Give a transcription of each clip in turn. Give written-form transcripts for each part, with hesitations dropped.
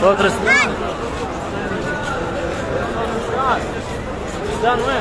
Outras. Dá, não é?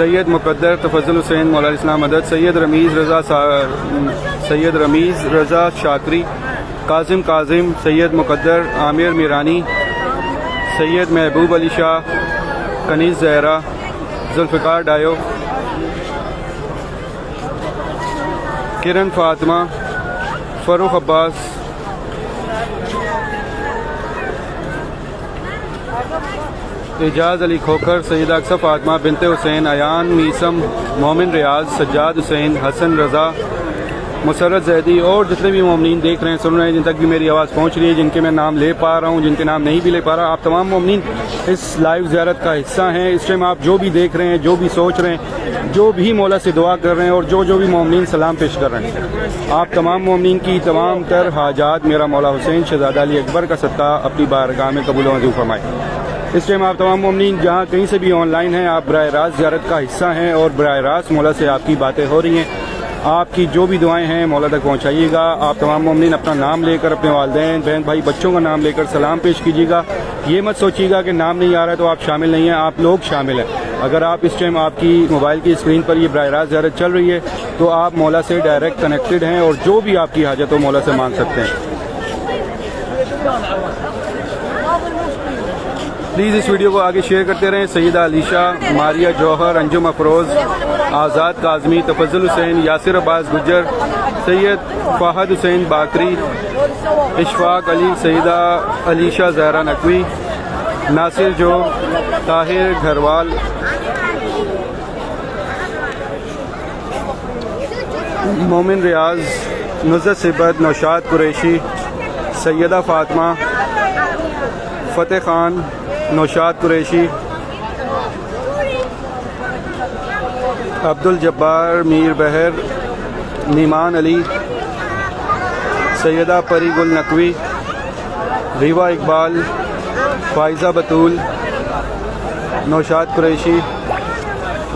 سید مقدر تفضل حسین مولا اسلام مدد، سید رمیز رضا شاکری، کاظم سید مقدر عامر میرانی، سید محبوب علی شاہ، کنیز زہرا، ذوالفقار ڈایو، کرن فاطمہ، فروخ عباس، اعجاز علی کھوکھر، سیدہ اقصی فاطمہ بنت حسین، ایان میسم، مومن ریاض، سجاد حسین، حسن رضا، مسرت زیدی، اور جتنے بھی مومنین دیکھ رہے ہیں سن رہے ہیں، جن تک بھی میری آواز پہنچ رہی ہے، جن کے میں نام لے پا رہا ہوں، جن کے نام نہیں بھی لے پا رہا، آپ تمام مومنین اس لائیو زیارت کا حصہ ہیں۔ اس ٹائم آپ جو بھی دیکھ رہے ہیں، جو بھی سوچ رہے ہیں، جو بھی مولا سے دعا کر رہے ہیں، اور جو بھی مومنین سلام پیش کر رہے ہیں، آپ تمام مومنین کی تمام تر حاجات میرا مولا حسین شہزادہ علی اکبر کا صدقہ اپنی بارگاہ میں قبول و منظور فرمائے۔ اس ٹائم آپ تمام مومنین جہاں کہیں سے بھی آن لائن ہیں، آپ براہ راست زیارت کا حصہ ہیں اور براہ راست مولا سے آپ کی باتیں ہو رہی ہیں۔ آپ کی جو بھی دعائیں ہیں مولا تک پہنچائیے گا۔ آپ تمام مومنین اپنا نام لے کر، اپنے والدین، بہن بھائی، بچوں کا نام لے کر سلام پیش کیجیے گا۔ یہ مت سوچیے گا کہ نام نہیں آ رہا ہے تو آپ شامل نہیں ہیں، آپ لوگ شامل ہیں۔ اگر آپ اس ٹائم آپ کی موبائل کی اسکرین پر یہ براہ راست زیارت چل رہی ہے تو آپ مولا سے ڈائریکٹ کنیکٹڈ ہیں اور جو بھی آپ کی حاجت ہو مولا سے مانگ سکتے ہیں۔ پلیز اس ویڈیو کو آگے شیئر کرتے رہیں۔ سیدہ علیشہ، ماریہ جوہر، انجم افروز، آزاد کاظمی، تفضل حسین، یاسر عباس گجر، سید فہد حسین باکری، اشفاق علی، سیدہ علیشہ زہرا نقوی، ناصر جو، طاہر گھروال، مومن ریاض، نصرت صبت، نوشاد قریشی، سیدہ فاطمہ، فتح خان، نوشاد قریشی، عبد الجبار میر بہر، نیمان علی، سیدہ پری گل نقوی، ریوا اقبال، فائزہ بطول، نوشاد قریشی،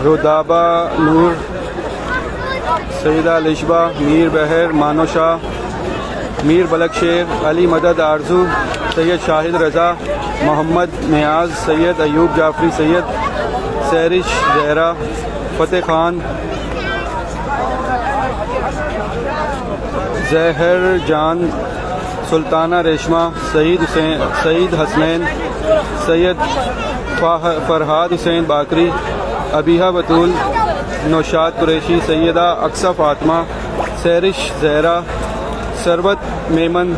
رودابہ نور، سیدہ لشبہ، میر بہر، مانو شاہ، میر بلک شیر، علی مدد آرزو، سید شاہد رضا، محمد نیاز، سید ایوب جعفری، سید سیرش زہرا، فتح خان، زہر جان، سلطانہ ریشمہ، سعید حسنین، سید فرحاد حسین باکری، ابیہا بطول، نوشاد قریشی، سیدہ اقصی فاطمہ، سیرش زہرا، ثروت میمن،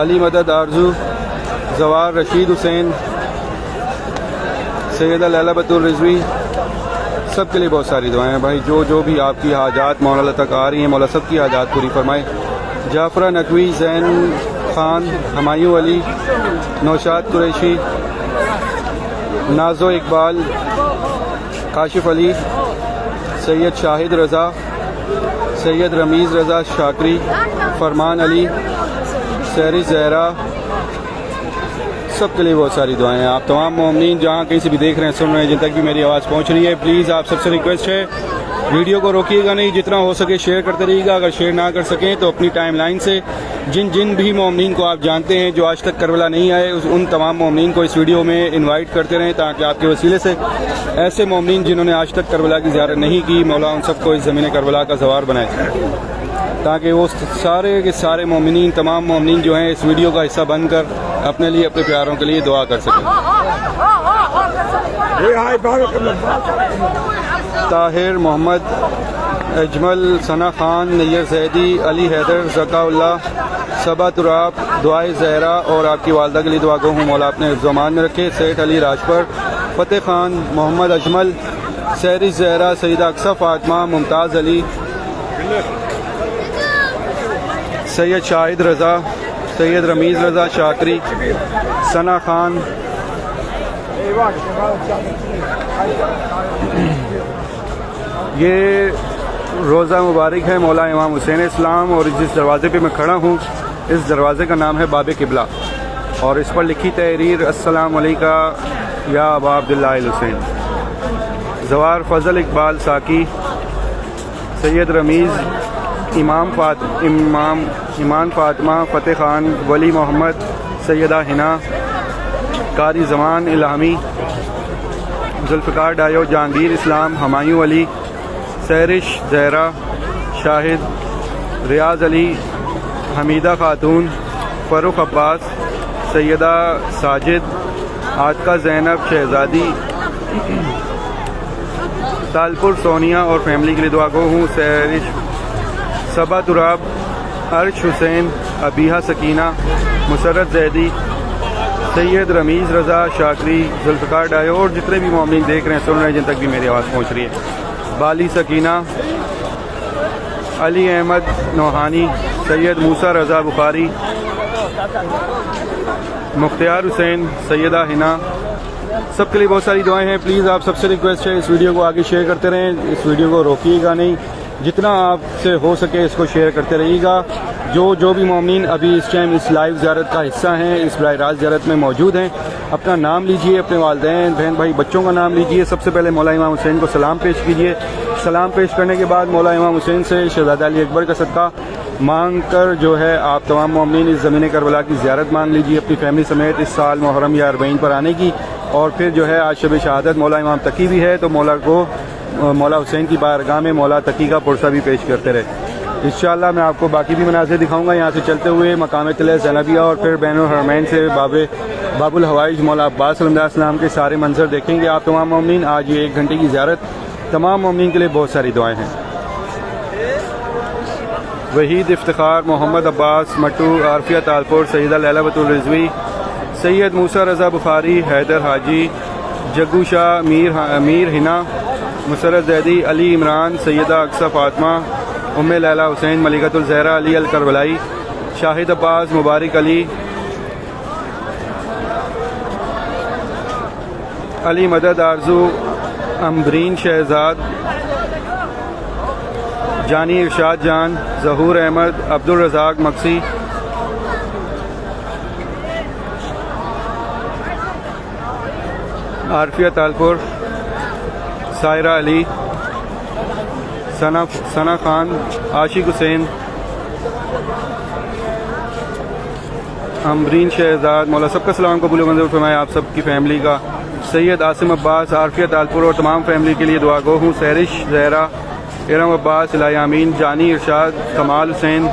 علی مدد آرزو، زوار رشید حسین، سیدہ لیلہ بطول رضوی، سب کے لیے بہت ساری دعائیں ہیں بھائی۔ جو بھی آپ کی حاجات مولا تک آ رہی ہیں، مولا سب کی حاجات پوری فرمائے۔ جعفرہ نقوی، زین خان، ہمایوں علی، نوشاد قریشی، نازو اقبال، کاشف علی، سید شاہد رضا، سید رمیز رضا شاکری، فرمان علی، سیرش زہرا، سب کے لیے بہت ساری دعائیں ہیں۔ آپ تمام مومنین جہاں کہیں سے بھی دیکھ رہے ہیں، سن رہے ہیں، جن تک بھی میری آواز پہنچ رہی ہے، پلیز آپ سب سے ریکویسٹ ہے ویڈیو کو روکیے گا نہیں، جتنا ہو سکے شیئر کرتے رہیے گا۔ اگر شیئر نہ کر سکیں تو اپنی ٹائم لائن سے جن بھی مومنین کو آپ جانتے ہیں جو آج تک کربلا نہیں آئے، ان تمام مومنین کو اس ویڈیو میں انوائٹ کرتے رہیں تاکہ آپ کے وسیلے سے ایسے مومنین جنہوں نے آج تک کربلا کی زیارت نہیں کی، مولا ان سب کو اس زمین کربلا کا زوار بنائے، تاکہ وہ سارے کے سارے مومنین، تمام مومنین جو ہیں اس ویڈیو کا حصہ بن کر اپنے لیے، اپنے پیاروں کے لیے دعا کر سکیں۔ طاہر محمد، اجمل، ثنا خان، نیر زیدی، علی حیدر، ذکا اللہ، صبا تراب، دعائے زہرا اور آپ کی والدہ کے لیے دعا گو ہوں مولا اپنے حفظ و امان میں رکھے۔ سیٹھ علی راجپر، فتح خان، محمد اجمل، سیرش زہرا، سیدہ اقصی فاطمہ، ممتاز علی، سید شاہد رضا، سید رمیز رضا شاکری، ثنا خان، یہ روزہ مبارک ہے مولا امام حسین اسلام، اور جس دروازے پہ میں کھڑا ہوں اس دروازے کا نام ہے باب قبلہ، اور اس پر لکھی تحریر السلام علیکہ یا ابا عبداللہ الحسین۔ زوار فضل اقبال ساکی، سید رمیز، ایمان فاطمہ، فتح خان، ولی محمد، سیدہ حنا، قاری زمان الہامی، ذوالفقار ڈایو، جہانگیر اسلام، ہمایوں علی، سہرش زہرا، شاہد، ریاض علی، حمیدہ خاتون، فاروق عباس، سیدہ ساجد، عاتقہ زینب شہزادی، تالپور سونیا اور فیملی کے لیے دعا گو ہوں، سہرش صبا تراب، عرش حسین، ابیہا سکینہ، مسرت زیدی، سید رمیز رضا شاکری، ذوالفقار ڈایو اور جتنے بھی مومنین دیکھ رہے ہیں سن رہے ہیں جن تک بھی میری آواز پہنچ رہی ہے، بالی سکینہ، علی احمد نوحانی، سید موسیٰ رضا بخاری، مختار حسین، سیدہ ہنا، سب کے لیے بہت ساری دعائیں ہیں۔ پلیز آپ سب سے ریکویسٹ ہے اس ویڈیو کو آگے شیئر کرتے رہیں، اس ویڈیو کو روکیے گا نہیں، جتنا آپ سے ہو سکے اس کو شیئر کرتے رہیے گا۔ جو بھی مومنین ابھی اس ٹائم اس لائیو زیارت کا حصہ ہیں، اس براہ راست زیارت میں موجود ہیں، اپنا نام لیجئے، اپنے والدین بہن بھائی بچوں کا نام لیجئے، سب سے پہلے مولا امام حسین کو سلام پیش کیجئے۔ سلام پیش کرنے کے بعد مولا امام حسین سے شہزادہ علی اکبر کا صدقہ مانگ کر جو ہے آپ تمام مومنین اس زمین کربلا کی زیارت مانگ لیجئے اپنی فیملی سمیت اس سال محرم یا 40 پر آنے کی، اور پھر جو ہے آج شب شہادت مولا امام تقی بھی ہے تو مولا حسین کی بارگاہ میں مولا تقی کا پرسہ بھی پیش کرتے رہے۔ انشاءاللہ میں آپ کو باقی بھی مناظر دکھاؤں گا، یہاں سے چلتے ہوئے مقام طلعہ زینبیہ اور پھر بین الحرمین سے باب الحوائج مولا عباس علیہ السلام کے سارے منظر دیکھیں گے آپ تمام مومنین۔ آج یہ 1 گھنٹے کی زیارت تمام مومنین کے لیے بہت ساری دعائیں ہیں۔ وحید افتخار، محمد عباس مٹو، عارفیہ تالپور، سیدہ لیلہ بطول رضوی، سید موسیٰ رضا بخاری، حیدر حاجی، جگو شاہ، میر ہنا، مسرت زیدی، علی عمران، سیدہ اقصی فاطمہ، ام لیلہ حسین، ملکۃ الزہرا علی الکربلائی، شاہد عباس، مبارک علی، علی مدد آرزو، امبرین شہزاد، جانی ارشاد جان، ظہور احمد، عبدالرزاق مکسی، عارفیہ تالپور، سائرہ علی، ثنا خان، عاشق حسین، امبرین شہزاد، مولا سب کا سلام قبول و منظور فرمائے آپ سب کی فیملی کا۔ سید عاصم عباس، عارفیہ تالپور اور تمام فیملی کے لیے دعا گو ہوں، سہرش زہرا، ارم عباس، الہی امین، جانی ارشاد، کمال حسین،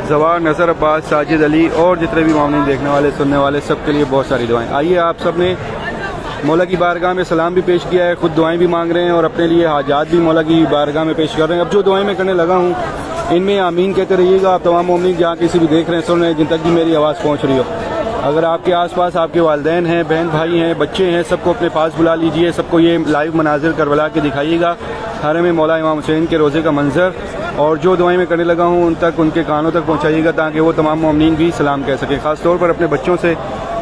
زوار نظر عباس، ساجد علی اور جتنے بھی مومنین دیکھنے والے سننے والے سب کے لیے بہت ساری دعائیں۔ آئیے آپ سب نے مولا کی بارگاہ میں سلام بھی پیش کیا ہے، خود دعائیں بھی مانگ رہے ہیں اور اپنے لیے حاجات بھی مولا کی بارگاہ میں پیش کر رہے ہیں۔ اب جو دعائیں میں کرنے لگا ہوں ان میں آمین کہتے رہیے گا آپ تمام مومنین جہاں کسی بھی دیکھ رہے ہیں سن رہے ہیں جن تک بھی میری آواز پہنچ رہی ہو۔ اگر آپ کے آس پاس آپ کے والدین ہیں، بہن بھائی ہیں، بچے ہیں، سب کو اپنے پاس بلا لیجئے، سب کو یہ لائیو مناظر کربلا کے دکھائیے گا، حرم مولا امام حسین کے روزے کا منظر، اور جو دعائیں میں کرنے لگا ہوں ان تک ان کے کانوں تک پہنچائیے گا تاکہ وہ تمام مومنین بھی سلام کہہ سکیں۔ خاص طور پر اپنے بچوں سے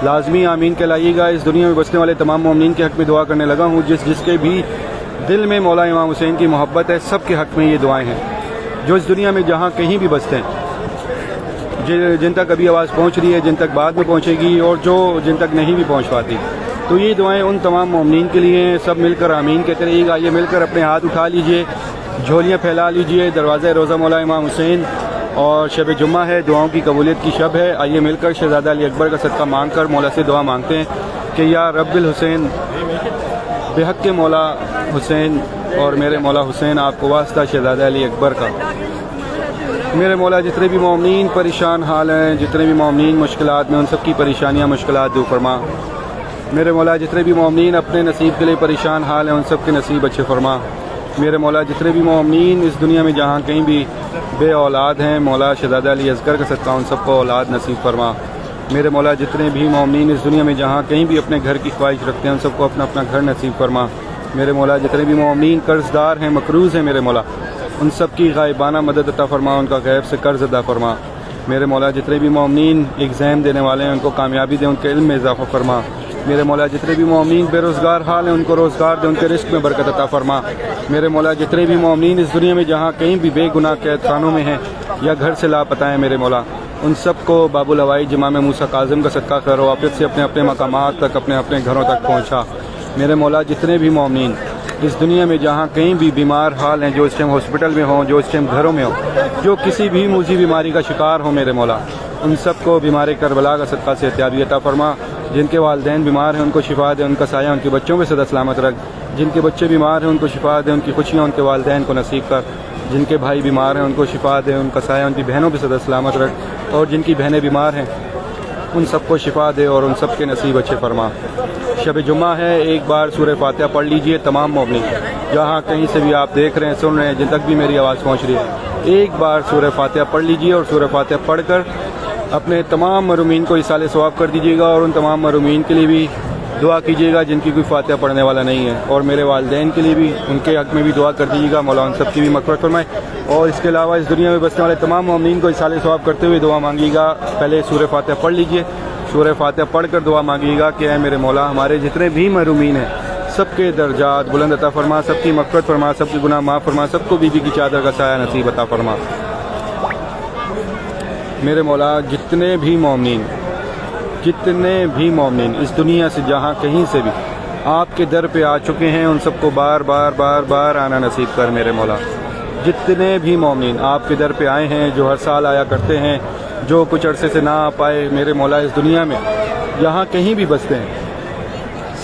لازمی آمین کہلائیے گا۔ اس دنیا میں بسنے والے تمام مومنین کے حق میں دعا کرنے لگا ہوں، جس کے بھی دل میں مولا امام حسین کی محبت ہے سب کے حق میں یہ دعائیں ہیں، جو اس دنیا میں جہاں کہیں بھی بستے ہیں، جن تک ابھی آواز پہنچ رہی ہے، جن تک بعد میں پہنچے گی اور جن تک نہیں بھی پہنچ پاتی، تو یہ دعائیں ان تمام مومنین کے لیے ہیں۔ سب مل کر آمین کہتے رہیے گا۔ یہ مل کر اپنے ہاتھ اٹھا لیجئے، جھولیاں پھیلا لیجئے، دروازہ روزہ مولا امام حسین اور شب جمعہ ہے، دعاؤں کی قبولیت کی شب ہے۔ آئیے مل کر شہزادہ علی اکبر کا صدقہ مانگ کر مولا سے دعا مانگتے ہیں کہ یا رب الحسین، بحق کے مولا حسین اور میرے مولا حسین، آپ کو واسطہ شہزادہ علی اکبر کا، میرے مولا جتنے بھی مومنین پریشان حال ہیں، جتنے بھی مومنین مشکلات میں، ان سب کی پریشانیاں مشکلات دور فرما۔ میرے مولا جتنے بھی مومنین اپنے نصیب کے لیے پریشان حال ہیں، ان سب کے نصیب اچھے فرما۔ میرے مولا جتنے بھی مومنین اس دنیا میں جہاں کہیں بھی بے اولاد ہیں، مولا شہزادہ علی اصغر کا صدقہ ان سب کو اولاد نصیب فرما۔ میرے مولا جتنے بھی مومنین اس دنیا میں جہاں کہیں بھی اپنے گھر کی خواہش رکھتے ہیں، ان سب کو اپنا اپنا گھر نصیب فرما۔ میرے مولا جتنے بھی مومنین قرض دار ہیں، مقروض ہیں، میرے مولا ان سب کی غائبانہ مدد عطا فرما، ان کا غیب سے قرض ادا فرما۔ میرے مولا جتنے بھی مومنین ایگزام دینے والے ہیں، ان کو کامیابی دے، ان کے علم میں اضافہ فرما۔ میرے مولا جتنے بھی مومنین بے روزگار حال ہیں، ان کو روزگار دے، ان کے رزق میں برکت عطا فرما۔ میرے مولا جتنے بھی مومنین اس دنیا میں جہاں کہیں بھی بے گناہ قید خانوں میں ہیں یا گھر سے لاپتہ ہیں، میرے مولا ان سب کو باب الحوائج امام موسیٰ کاظم کا صدقہ خیر و عافیت سے اپنے اپنے مقامات تک، اپنے اپنے گھروں تک پہنچا۔ میرے مولا جتنے بھی مومنین اس دنیا میں جہاں کہیں بھی بیمار حال ہیں، جو اس ٹائم ہاسپٹل میں ہوں، جو اس ٹائم گھروں میں ہوں، جو کسی بھی موذی بیماری کا شکار ہوں، میرے مولا ان سب کو بیمار کربلا کا صدقہ سے احتیاطی عطا فرما۔ جن کے والدین بیمار ہیں ان کو شفا دے، ان کا سایہ ان کے بچوں پہ سدا سلامت رکھ، جن کے بچے بیمار ہیں ان کو شفا دے، ان کی خوشیاں ان کے والدین کو نصیب کر، جن کے بھائی بیمار ہیں ان کو شفا دے، ان کا سایہ ان کی بہنوں پہ سدا سلامت رکھ، اور جن کی بہنیں بیمار ہیں ان سب کو شفا دے اور ان سب کے نصیب اچھے فرما۔ شب جمعہ ہے، ایک بار سورہ فاتحہ پڑھ لیجئے تمام مومنین، جہاں کہیں سے بھی آپ دیکھ رہے ہیں، سن رہے ہیں، جن تک بھی میری آواز پہنچ رہی ہے، ایک بار سورہ فاتحہ پڑھ لیجئے اور سورہ فاتحہ پڑھ کر اپنے تمام محرومین کو ایصال ثواب کر دیجیے گا، اور ان تمام محرومین کے لیے بھی دعا کیجیے گا جن کی کوئی فاتحہ پڑھنے والا نہیں ہے، اور میرے والدین کے لیے بھی ان کے حق میں بھی دعا کر دیجیے گا، مولا ان سب کی بھی مغفرت فرمائے۔ اور اس کے علاوہ اس دنیا میں بسنے والے تمام مومنین کو ایصال ثواب کرتے ہوئے دعا مانگیے گا۔ پہلے سورہ فاتحہ پڑھ لیجئے، سورہ فاتحہ پڑھ کر دعا مانگیے گا کہ اے میرے مولا، ہمارے جتنے بھی محرومین ہیں سب کے درجات بلند عطا فرما، سب کی مغفرت فرما، سب کے گناہ معاف فرما، سب کو بیوی کی چادر کا سایہ نصیب عطا فرما۔ میرے مولا، جتنے بھی مومنین اس دنیا سے جہاں کہیں سے بھی آپ کے در پہ آ چکے ہیں ان سب کو بار بار آنا نصیب کر میرے مولا۔ جتنے بھی مومنین آپ کے در پہ آئے ہیں، جو ہر سال آیا کرتے ہیں، جو کچھ عرصے سے نہ آ پائے، میرے مولا اس دنیا میں یہاں کہیں بھی بستے ہیں،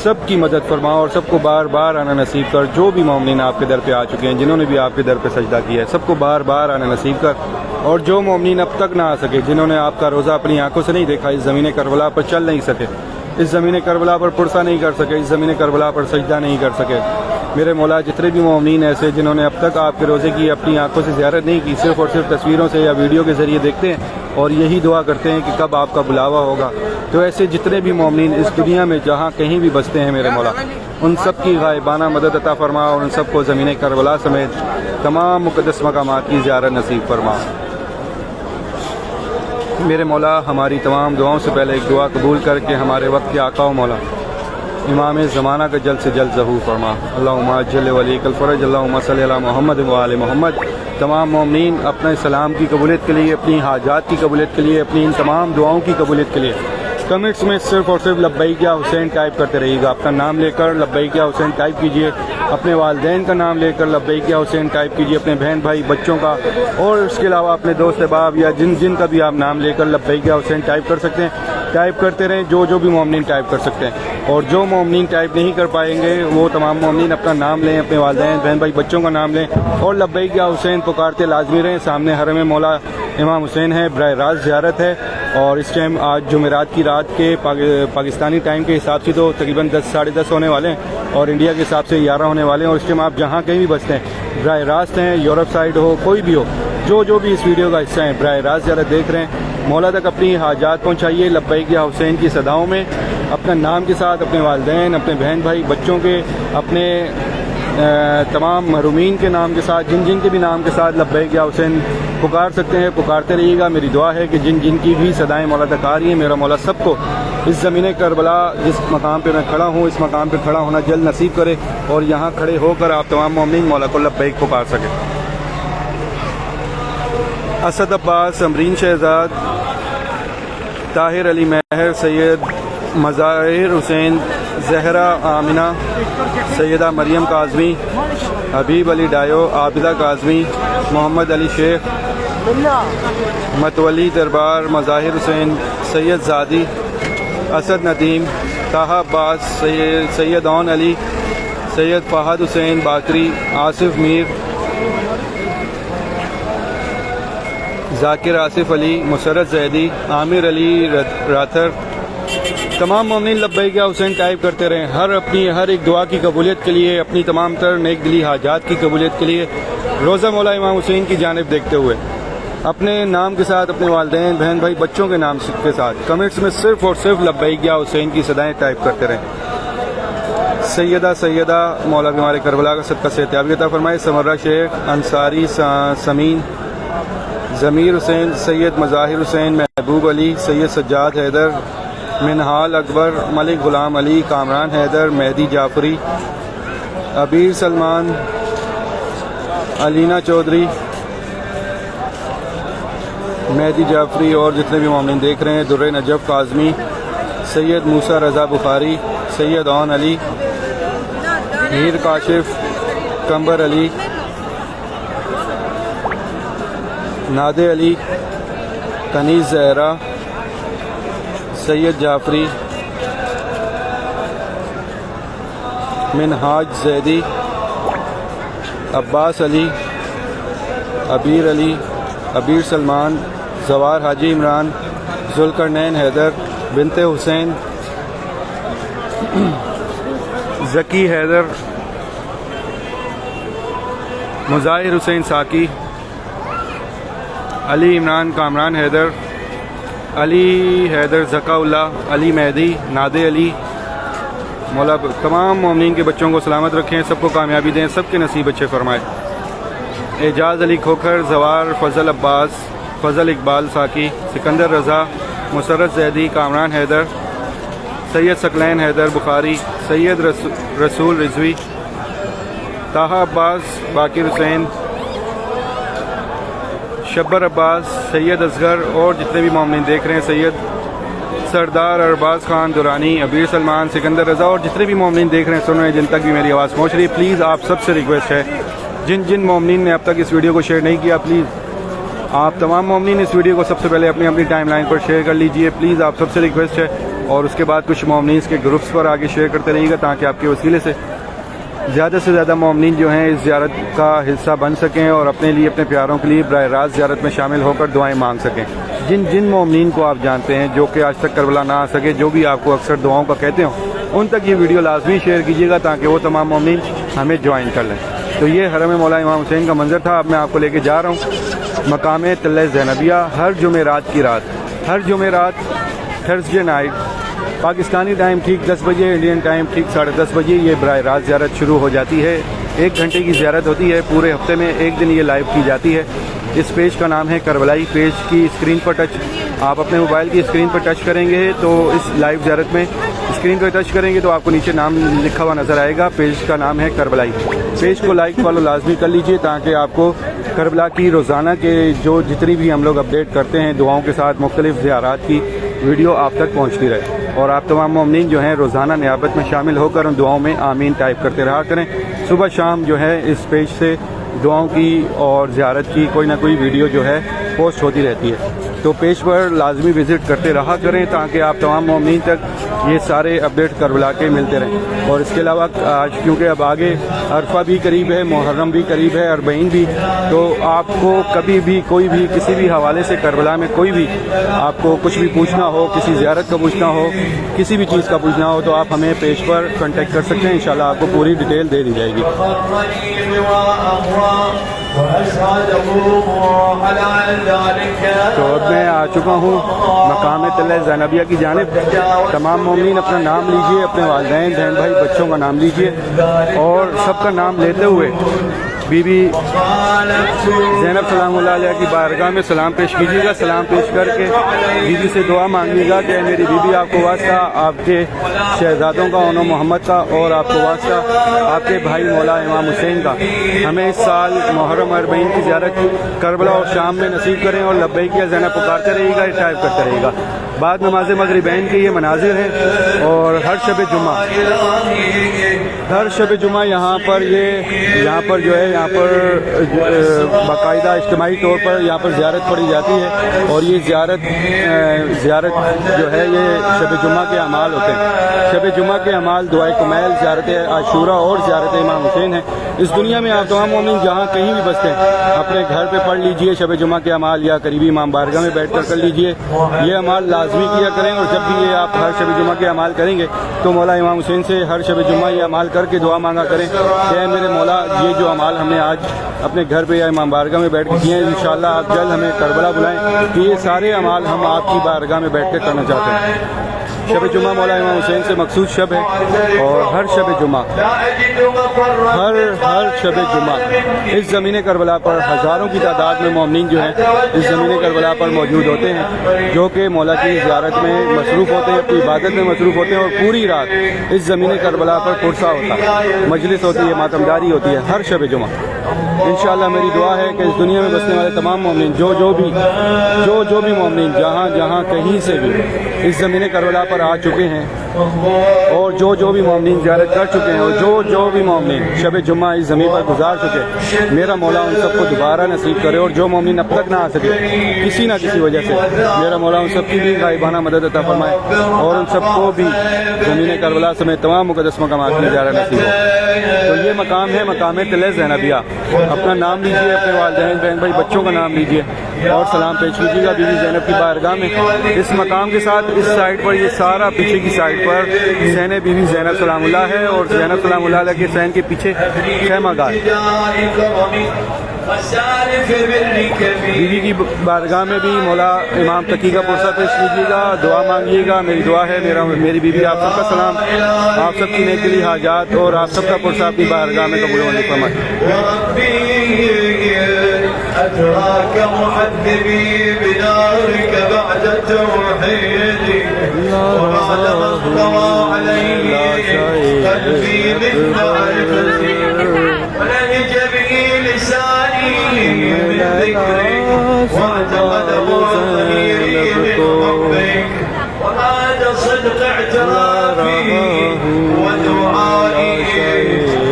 سب کی مدد فرما اور سب کو بار بار آنا نصیب کر۔ جو بھی مومنین آپ کے در پہ آ چکے ہیں، جنہوں نے بھی آپ کے در پہ سجدہ کیا ہے، سب کو بار بار آنا نصیب کر، اور جو مومنین اب تک نہ آ سکے، جنہوں نے آپ کا روزہ اپنی آنکھوں سے نہیں دیکھا، اس زمین کربلا پر چل نہیں سکے، اس زمین کربلا پر پرسہ نہیں کر سکے، اس زمین کربلا پر سجدہ نہیں کر سکے، میرے مولا جتنے بھی مومنین ایسے جنہوں نے اب تک آپ کے روزے کی اپنی آنکھوں سے زیارت نہیں کی، صرف اور صرف تصویروں سے یا ویڈیو کے ذریعے دیکھتے ہیں اور یہی دعا کرتے ہیں کہ کب آپ کا بلاوا ہوگا، تو ایسے جتنے بھی مومنین اس دنیا میں جہاں کہیں بھی بستے ہیں میرے مولا، ان سب کی غائبانہ مدد عطا فرما اور ان سب کو زمین کربلا سمیت تمام مقدس مقامات کی زیارت نصیب فرما۔ میرے مولا، ہماری تمام دعاؤں سے پہلے ایک دعا قبول کر کے ہمارے وقت کے آقا و مولا امام زمانہ کا جلد سے جلد ظہور فرما۔ اللہم عجل ولیک الفرج، اللہم صلی علی محمد و آل محمد۔ تمام مومنین اپنے سلام کی قبولیت کے لیے، اپنی حاجات کی قبولیت کے لیے، اپنی ان تمام دعاؤں کی قبولیت کے لیے کمنٹس میں صرف اور صرف لبیک یا حسین ٹائپ کرتے رہیے گا۔ اپنا نام لے کر لبیک یا حسین ٹائپ کیجئے، اپنے والدین کا نام لے کر لبیک یا حسین ٹائپ کیجئے، اپنے بہن بھائی بچوں کا، اور اس کے علاوہ اپنے دوست احباب یا جن کا بھی آپ نام لے کر لبیک یا حسین ٹائپ کر سکتے ہیں، ٹائپ کرتے رہیں، جو بھی مومنین ٹائپ کر سکتے ہیں، اور جو مومنین ٹائپ نہیں کر پائیں گے وہ تمام مومنین اپنا نام لیں، اپنے والدین بہن بھائی بچوں کا نام لیں، اور لبیک یا حسین پکارتے لازمی رہیں۔ سامنے حرم مولا امام حسین ہے، براہ راست زیارت ہے، اور اس ٹائم آج جمعرات کی رات کے پاکستانی ٹائم کے حساب سے تو تقریباً 10 ساڑھے 10 ہونے والے ہیں، اور انڈیا کے حساب سے 11 ہونے والے ہیں، اور اس ٹائم آپ جہاں کہیں بھی بستے ہیں، براہ راست ہیں، یورپ سائڈ ہو، کوئی بھی ہو، جو بھی اس ویڈیو کا حصہ ہیں، براہ راست زیارت دیکھ رہے ہیں، مولا تک اپنی حاجات پہنچائیے لبیک یا حسین کی صداؤں میں، اپنے نام کے ساتھ، اپنے والدین، اپنے بہن بھائی بچوں کے، اپنے تمام محرومین کے نام کے ساتھ، جن کے بھی نام کے ساتھ لبیک یا حسین پکار سکتے ہیں، پکارتے رہیے گا۔ میری دعا ہے کہ جن کی بھی صدائیں مولا تک آ رہی ہیں، میرا مولا سب کو اس زمین کربلا جس مقام پہ میں کھڑا ہوں، اس مقام پہ کھڑا ہونا جلد نصیب کرے، اور یہاں کھڑے ہو کر آپ تمام مومنین مولا کو لبیک پکار سکے۔ اسد عباس، امرین شہزاد، طاہر علی مہر، سید مظاہر حسین، زہرا آمنہ، سیدہ مریم کاظمی، حبیب علی ڈایو، عابدہ کاظمی، محمد علی شیخ، متولی دربار، مظاہر حسین، سید زادی، اسد ندیم، طاہا عباس، سید اون علی، سید فہد حسین باکری، آصف میر، ذاکر آصف علی، مسرت زیدی، عامر علی راتھر، تمام مومنین لبیک یا حسین ٹائپ کرتے رہیں، ہر ایک دعا کی قبولیت کے لیے، اپنی تمام تر نیک دلی حاجات کی قبولیت کے لیے، روزہ مولا امام حسین کی جانب دیکھتے ہوئے، اپنے نام کے ساتھ، اپنے والدین بہن بھائی بچوں کے نام کے ساتھ کمنٹس میں صرف اور صرف لبیک یا حسین کی صدائیں ٹائپ کرتے رہیں۔ سیدہ مولا بیمار کربلا کا صدقہ صحتیابی عطا فرمائے۔ سمرہ شیخ، انصاری سمین، ضمیر حسین، سید مظاہر حسین، محبوب علی، سید سجاد حیدر، منہال اکبر، ملک غلام علی، کامران حیدر، مہدی جعفری، عبیر سلمان، علینا چودھری، مہدی جعفری، اور جتنے بھی مومنین دیکھ رہے ہیں، در نجف کاظمی، سید موسیٰ رضا بخاری، سید اون علی، میر کاشف، کمبر علی، نادے علی، کنیز زہرا، سید جعفری، منہاج زیدی، عباس علی، عبیر سلمان، زوار حاجی عمران، ذوالقرنین حیدر، بنت حسین، ذکی حیدر، مظاہر حسین ساکی، علی عمران کامران حیدر، علی حیدر ذکا اللہ، علی مہدی، نادے علی۔ مولا تمام مومنین کے بچوں کو سلامت رکھیں، سب کو کامیابی دیں، سب کے نصیب اچھے فرمائے۔ اعجاز علی کھوکھر، زوار فضل عباس، فضل اقبال ساکی، سکندر رضا، مسرت زیدی، کامران حیدر، سید ثقلین حیدر بخاری، سید رسول رضوی، طاہا عباس، باقر حسین، شبر عباس، سید اصغر اور جتنے بھی مومنین دیکھ رہے ہیں، سید سردار ارباز خان دورانی، عبیر سلمان، سکندر رضا اور جتنے بھی مومنین دیکھ رہے ہیں سن رہے ہیں، جن تک بھی میری آواز پہنچ رہی ہے، پلیز آپ سب سے ریکویسٹ ہے، جن مومنین نے اب تک اس ویڈیو کو شیئر نہیں کیا، پلیز آپ تمام مومنین اس ویڈیو کو سب سے پہلے اپنی ٹائم لائن پر شیئر کر لیجئے، پلیز آپ سب سے ریکویسٹ ہے، اور اس کے بعد کچھ مومنین کے گروپس پر آگے شیئر کرتے رہیے گا تاکہ آپ کے وسیلے سے زیادہ مومنین جو ہیں اس زیارت کا حصہ بن سکیں اور اپنے لیے اپنے پیاروں کے لیے براہ راست زیارت میں شامل ہو کر دعائیں مانگ سکیں۔ جن مومنین کو آپ جانتے ہیں جو کہ آج تک کربلا نہ آ سکے، جو بھی آپ کو اکثر دعاؤں کا کہتے ہوں، ان تک یہ ویڈیو لازمی شیئر کیجیے گا تاکہ وہ تمام مومنین ہمیں جوائن کر لیں۔ تو یہ حرم مولا امام حسین کا منظر تھا، اب میں آپ کو لے کے جا رہا ہوں مقام تلہ زینبیہ۔ ہر جمعرات کی رات تھرسڈے نائٹ پاکستانی ٹائم ٹھیک 10 بجے، انڈین ٹائم ٹھیک 10:30 بجے یہ براہ راست زیارت شروع ہو جاتی ہے۔ 1 گھنٹے کی زیارت ہوتی ہے، پورے ہفتے میں ایک دن یہ لائیو کی جاتی ہے۔ اس پیج کا نام ہے کربلائی۔ پیج کی اسکرین پر آپ اپنے موبائل کی اسکرین پر ٹچ کریں گے تو اس لائیو زیارت میں اسکرین پر ٹچ کریں گے تو آپ کو نیچے نام لکھا ہوا نظر آئے گا، پیج کا نام ہے کربلائی۔ پیج کو لائک فالو لازمی کر لیجئے تاکہ آپ کو کربلا کی روزانہ کے جتنی بھی ہم لوگ اپڈیٹ کرتے ہیں دعاؤں کے ساتھ مختلف زیارات کی ویڈیو آپ تک پہنچتی رہے، اور آپ تمام مومنین جو ہیں روزانہ نیابت میں شامل ہو کر ان دعاؤں میں آمین ٹائپ کرتے رہا کریں۔ صبح شام جو ہے اس پیج سے دعاؤں کی اور زیارت کی کوئی نہ کوئی ویڈیو جو ہے پوسٹ ہوتی رہتی ہے، تو پیج پر لازمی وزٹ کرتے رہا کریں تاکہ آپ تمام مومنین تک یہ سارے اپڈیٹ کربلا کے ملتے رہیں۔ اور اس کے علاوہ آج کیونکہ اب آگے عرفہ بھی قریب ہے، محرم بھی قریب ہے، اربعین بھی، تو آپ کو کبھی بھی کوئی بھی کسی بھی حوالے سے کربلا میں کوئی بھی آپ کو کچھ بھی پوچھنا ہو، کسی زیارت کا پوچھنا ہو، کسی بھی چیز کا پوچھنا ہو تو آپ ہمیں پیج پر کانٹیکٹ کر سکتے ہیں، انشاءاللہ آپ کو پوری ڈیٹیل دے دی جائے گی۔ تو اب میں آ چکا ہوں مقام تلہ زینبیہ کی جانب۔ تمام مومنین اپنا نام لیجئے، اپنے والدین، بہن بھائی، بچوں کا نام لیجئے اور سب کا نام لیتے ہوئے بی بی زینب سلام اللہ علیہ کی بارگاہ میں سلام پیش کیجیے گا۔ سلام پیش کر کے بی بی سے دعا مانگیے گا کہ میری بی بی آپ کو واسطہ آپ کے شہزادوں کا، انو محمد کا، اور آپ کو واسطہ آپ کے بھائی مولا امام حسین کا، ہمیں اس سال محرم اربعین کی زیارت کربلا اور شام میں نصیب کریں، اور لبیک یا زینب پکارتے رہیے گا، ٹائپ کرتے رہیے گا۔ بعد نماز مغربین کے یہ مناظر ہیں، اور ہر شب جمعہ یہاں پر جو ہے یہاں پر باقاعدہ اجتماعی طور پر یہاں پر زیارت پڑھی جاتی ہے، اور یہ زیارت جو ہے یہ شب جمعہ کے اعمال ہوتے ہیں۔ شب جمعہ کے اعمال دعائے کمیل، زیارت عاشورہ اور زیارت امام حسین ہے۔ اس دنیا میں آپ تمام مومن جہاں کہیں بھی بستے ہیں اپنے گھر پہ پڑھ لیجئے شب جمعہ کے اعمال، یا قریبی امام بارگاہ میں بیٹھ کر لیجئے۔ یہ اعمال لازمی کیا کریں، اور جب بھی یہ آپ ہر شب جمعہ کے اعمال کریں گے تو مولا امام حسین سے ہر شب جمعہ یہ اعمال کر کے دعا مانگا کریں کہ اے میرے مولا، یہ جو اعمال ہم نے آج اپنے گھر پہ یا امام بارگاہ میں بیٹھ کے کیے ہیں، انشاءاللہ آپ جلد ہمیں کربلا بلائیں کہ یہ سارے اعمال ہم آپ کی بارگاہ میں بیٹھ کے کرنا چاہتے ہیں۔ شب جمعہ مولا امام حسین سے مخصوص شب ہے، اور ہر شب جمعہ اس زمین کربلا پر ہزاروں کی تعداد میں مومنین جو ہیں اس زمین کربلا پر موجود ہوتے ہیں، جو کہ مولا کی زیارت میں مصروف ہوتے ہیں، اپنی عبادت میں مصروف ہوتے ہیں، اور پوری رات اس زمین کربلا پر پرسہ ہوتا ہے، مجلس ہوتی ہے، ماتمداری ہوتی ہے ہر شب جمعہ۔ انشاءاللہ میری دعا ہے کہ اس دنیا میں بسنے والے تمام مومنین جو بھی مومنین جہاں کہیں سے بھی اس زمین کربلا پر آ چکے ہیں، اور جو بھی مومنین زیارت کر چکے ہیں اور جو بھی مومنین شب جمعہ اس زمین پر گزار چکے، میرا مولا ان سب کو دوبارہ نصیب کرے، اور جو مومنین اب تک نہ آ سکے کسی نہ کسی وجہ سے، میرا مولا ان سب کی بھی غائبانہ مدد عطا فرمائے، اور ان سب کو بھی زمین کربلا سمیت تمام مقدس مقامات کی زیارت نصیب ہو۔ تو یہ مقام ہے مقام طلع زینبیہ۔ اپنا نام لیجئے، اپنے والدین بہن بھائی بچوں کا نام لیجئے اور سلام پیش کیجیے گا بی بی زینب کی بارگاہ میں۔ اس مقام کے ساتھ اس سائڈ پر، یہ سارا پیچھے کی سائڈ پر حسین بی بی زینب سلام اللہ ہے، اور زینب سلام اللہ علیہ کے حسین کے پیچھے خیمہ گاہ۔ بی بی کی بارگاہ میں بھی مولا امام تقی کا پرسہ پیش کیجیے گا، دعا مانگیے گا۔ میری دعا ہے میری بی بی آپ سب کا سلام، آپ سب کی نیک دلی حاجات اور آپ سب کا پرسہ اپنی بارگاہ میں قبول ہونے فرمائے۔ أتراك معذبي بنارك بعد التوحيد وبعدما انطوى عليه قلبي من معرفتي ولهج به لساني من ذكرك واعتقد ظهري من حبك وهذا صدق اعترافي ودعائي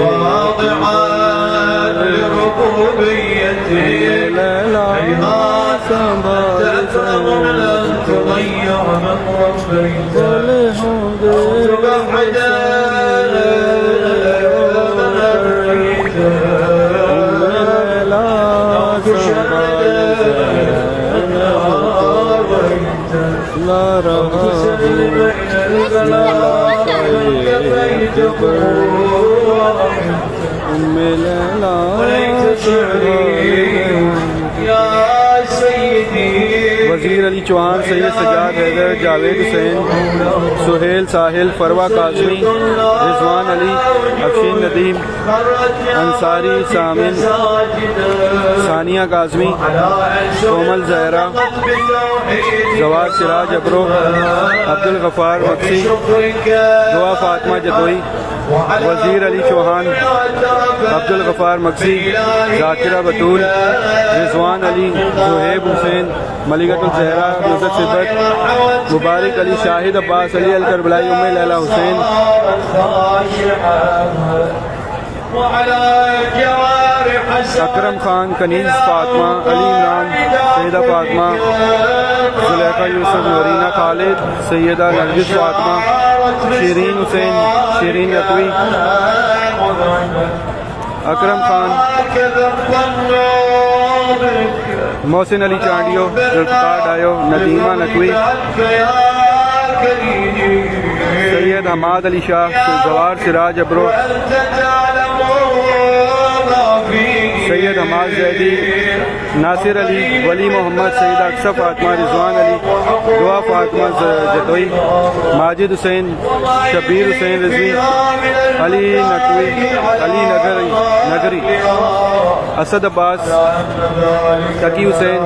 واضعا لربوبيتي تأثر لن تضيع من ربيت تبعدا وزیر علی چوہان، سید سجاد حیدر، جاوید حسین، سہیل ساحل، فروا قاسمی، رضوان علی، افشین ندیم، انصاری سامن، ثانیہ قاسمی، کومل زہرا، جواد سراج ابرو، عبدالغفار مکسی، دعا فاطمہ جدوئی، وزیر علی چوہان، عبدالغفار مکسی، ذاکرہ بطول، رضوان علی، زہیب حسین، ملکۃ الزہرا، نصرت صفت، مبارک علی، شاہد عباس علی الکربلائی، ام لیلہ حسین، اکرم خان، کنیز فاطمہ، علی عمران، سیدہ فاطمہ، زلیخا یوسف، نورینہ خالد، سیدہ نرگس فاطمہ، شیرین حسین، شیرین نقوی، اکرم خان، محسن علی چانڈیو، ذوالفقار ڈایو، ندیمہ نقوی، سید حماد علی شاہ، جوار سراج ابرو، سید حماد زیدی، ناصر علی، ولی محمد، سیدہ اکثر فاطمہ، رضوان علی، دعا فاطمہ جدوئی، ماجد حسین، شبیر حسین رضوی، علی نقوی، علی نگری، اسد عباس، تقی حسین،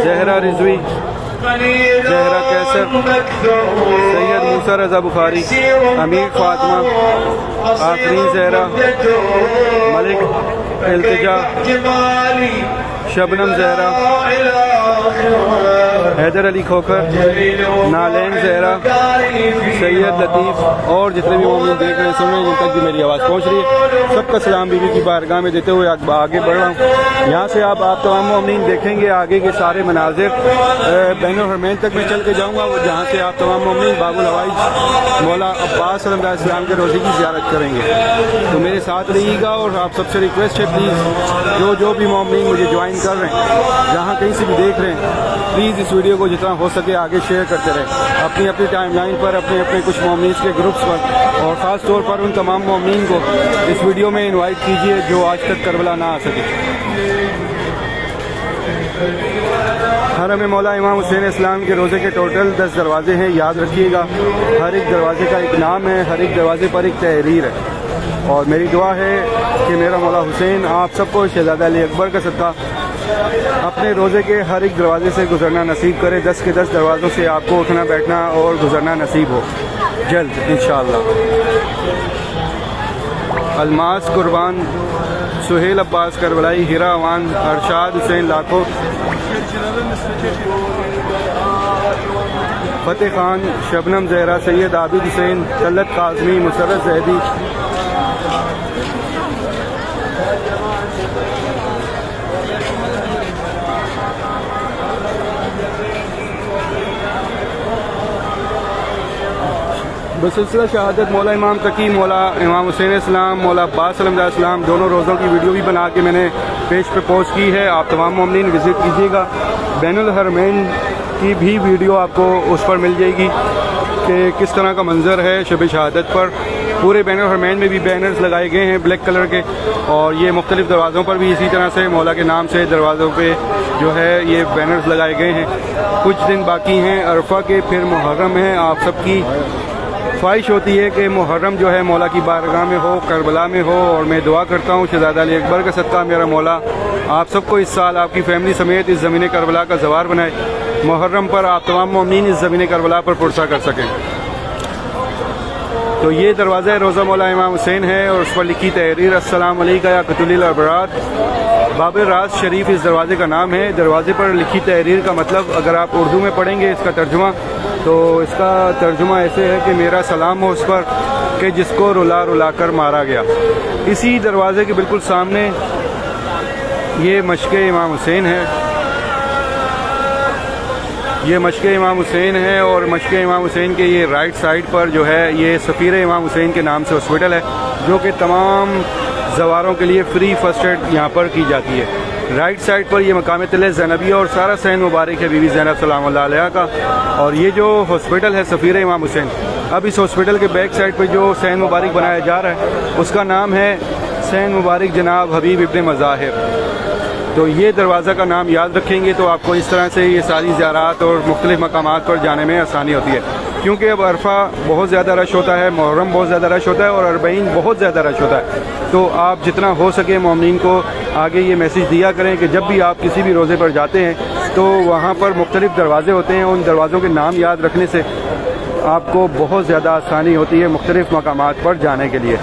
زہرہ رضوی، زہرہ کیسر، سید موسیٰ رضا بخاری، امیر فاطمہ، آفرین زہرہ، ملک التجا، شبنم زہرہ، حیدر علی کھوکھر، نالین زہرا، سید لطیف اور جتنے بھی مومن دیکھ رہے ہیں سن رہے ہیں جن تک بھی میری آواز پہنچ رہی ہے، سب کا سلام بی بی کی بارگاہ میں دیتے ہوئے آگے بڑھ رہا ہوں۔ یہاں سے آپ تمام مومنین دیکھیں گے آگے کے سارے مناظر، بین الحرمین تک میں چل کے جاؤں گا، جہاں سے آپ تمام مومنین باب الحوائج مولا عباس صلی اللہ علیہ وسلم کے روضے کی زیارت کریں گے۔ تو میرے ساتھ رہیے گا، اور آپ سب سے ریکویسٹ ہے پلیز جو بھی مومنین مجھے جوائن کر رہے ہیں، جہاں کہیں سے بھی دیکھ رہے ہیں، پلیز اس ویڈیو کو جتنا ہو سکے آگے شیئر کرتے رہیں اپنی ٹائم لائن پر، اپنے کچھ مومنین کے گروپس پر، اور خاص طور پر ان تمام مومنین کو اس ویڈیو میں انوائٹ کیجیے جو آج تک کربلا نہ آ سکے۔ حرم مولا امام حسین اسلام کے روزے کے ٹوٹل 10 دروازے ہیں، یاد رکھیے گا، ہر ایک دروازے کا ایک نام ہے، ہر ایک دروازے پر ایک تحریر ہے، اور میری دعا ہے کہ میرا مولا حسین آپ سب کو شہزادہ علی اکبر کا صدقہ اپنے روزے کے ہر ایک دروازے سے گزرنا نصیب کرے، 10 کے 10 دروازوں سے آپ کو اٹھنا بیٹھنا اور گزرنا نصیب ہو جلد انشاءاللہ۔ الماس قربان، سہیل عباس کربلائی، ہیرا اوان، ارشاد حسین لاکھو، فتح خان، شبنم زہرا، سید عابد حسین، طلعت قاسمی، مسرت زیدی. بسلسلہ شہادت مولا امام تقی، مولا امام حسین السلام، مولا عباس علیہ السلام دونوں روزوں کی ویڈیو بھی بنا کے میں نے پیج پہ پوسٹ کی ہے. آپ تمام مومنین وزٹ کیجیے گا. بین الحرمین کی بھی ویڈیو آپ کو اس پر مل جائے گی کہ کس طرح کا منظر ہے شب شہادت پر. پورے بین الحرمین میں بھی بینرز لگائے گئے ہیں بلیک کلر کے، اور یہ مختلف دروازوں پر بھی اسی طرح سے مولا کے نام سے دروازوں پہ جو ہے یہ بینرز لگائے گئے ہیں. کچھ دن باقی ہیں عرفہ کے، پھر محرم ہے. آپ سب کی خواہش ہوتی ہے کہ محرم جو ہے مولا کی بارگاہ میں ہو، کربلا میں ہو، اور میں دعا کرتا ہوں شہزادہ علی اکبر کا صدقہ میرا مولا آپ سب کو اس سال آپ کی فیملی سمیت اس زمین کربلا کا زوار بنائے. محرم پر آپ تمام مومنین اس زمین کربلا پر پرسہ کر سکیں. تو یہ دروازہ روضہ مولا امام حسین ہے، اور اس پر لکھی تحریر السلام علیکم یا قتل الابرار. باب راز شریف اس دروازے کا نام ہے. دروازے پر لکھی تحریر کا مطلب اگر آپ اردو میں پڑھیں گے اس کا ترجمہ، تو اس کا ترجمہ ایسے ہے کہ میرا سلام ہو اس پر کہ جس کو رلا رلا کر مارا گیا. اسی دروازے کے بالکل سامنے یہ مشق امام حسین ہے. یہ مشق امام حسین ہے، اور مشق امام حسین کے یہ رائٹ سائڈ پر جو ہے یہ سفیر امام حسین کے نام سے ہاسپٹل ہے، جو کہ تمام زواروں کے لیے فری فرسٹ ایڈ یہاں پر کی جاتی ہے. رائٹ سائڈ پر یہ مقام طلع زینبیہ اور سارا سین مبارک ہے بی بی زینب سلام اللہ علیہ کا. اور یہ جو ہاسپٹل ہے سفیر امام حسین، اب اس ہاسپٹل کے بیک سائڈ پہ جو سین مبارک بنایا جا رہا ہے اس کا نام ہے سین مبارک جناب حبیب ابن مظاہر. تو یہ دروازہ کا نام یاد رکھیں گے تو آپ کو اس طرح سے یہ ساری زیارات اور مختلف مقامات پر جانے میں آسانی ہوتی ہے. کیونکہ اب عرفہ بہت زیادہ رش ہوتا ہے، محرم بہت زیادہ رش ہوتا ہے، اور اربعین بہت زیادہ رش ہوتا ہے. تو آپ جتنا ہو سکے مومنین کو آگے یہ میسیج دیا کریں کہ جب بھی آپ کسی بھی روزے پر جاتے ہیں تو وہاں پر مختلف دروازے ہوتے ہیں، ان دروازوں کے نام یاد رکھنے سے آپ کو بہت زیادہ آسانی ہوتی ہے مختلف مقامات پر جانے کے لیے.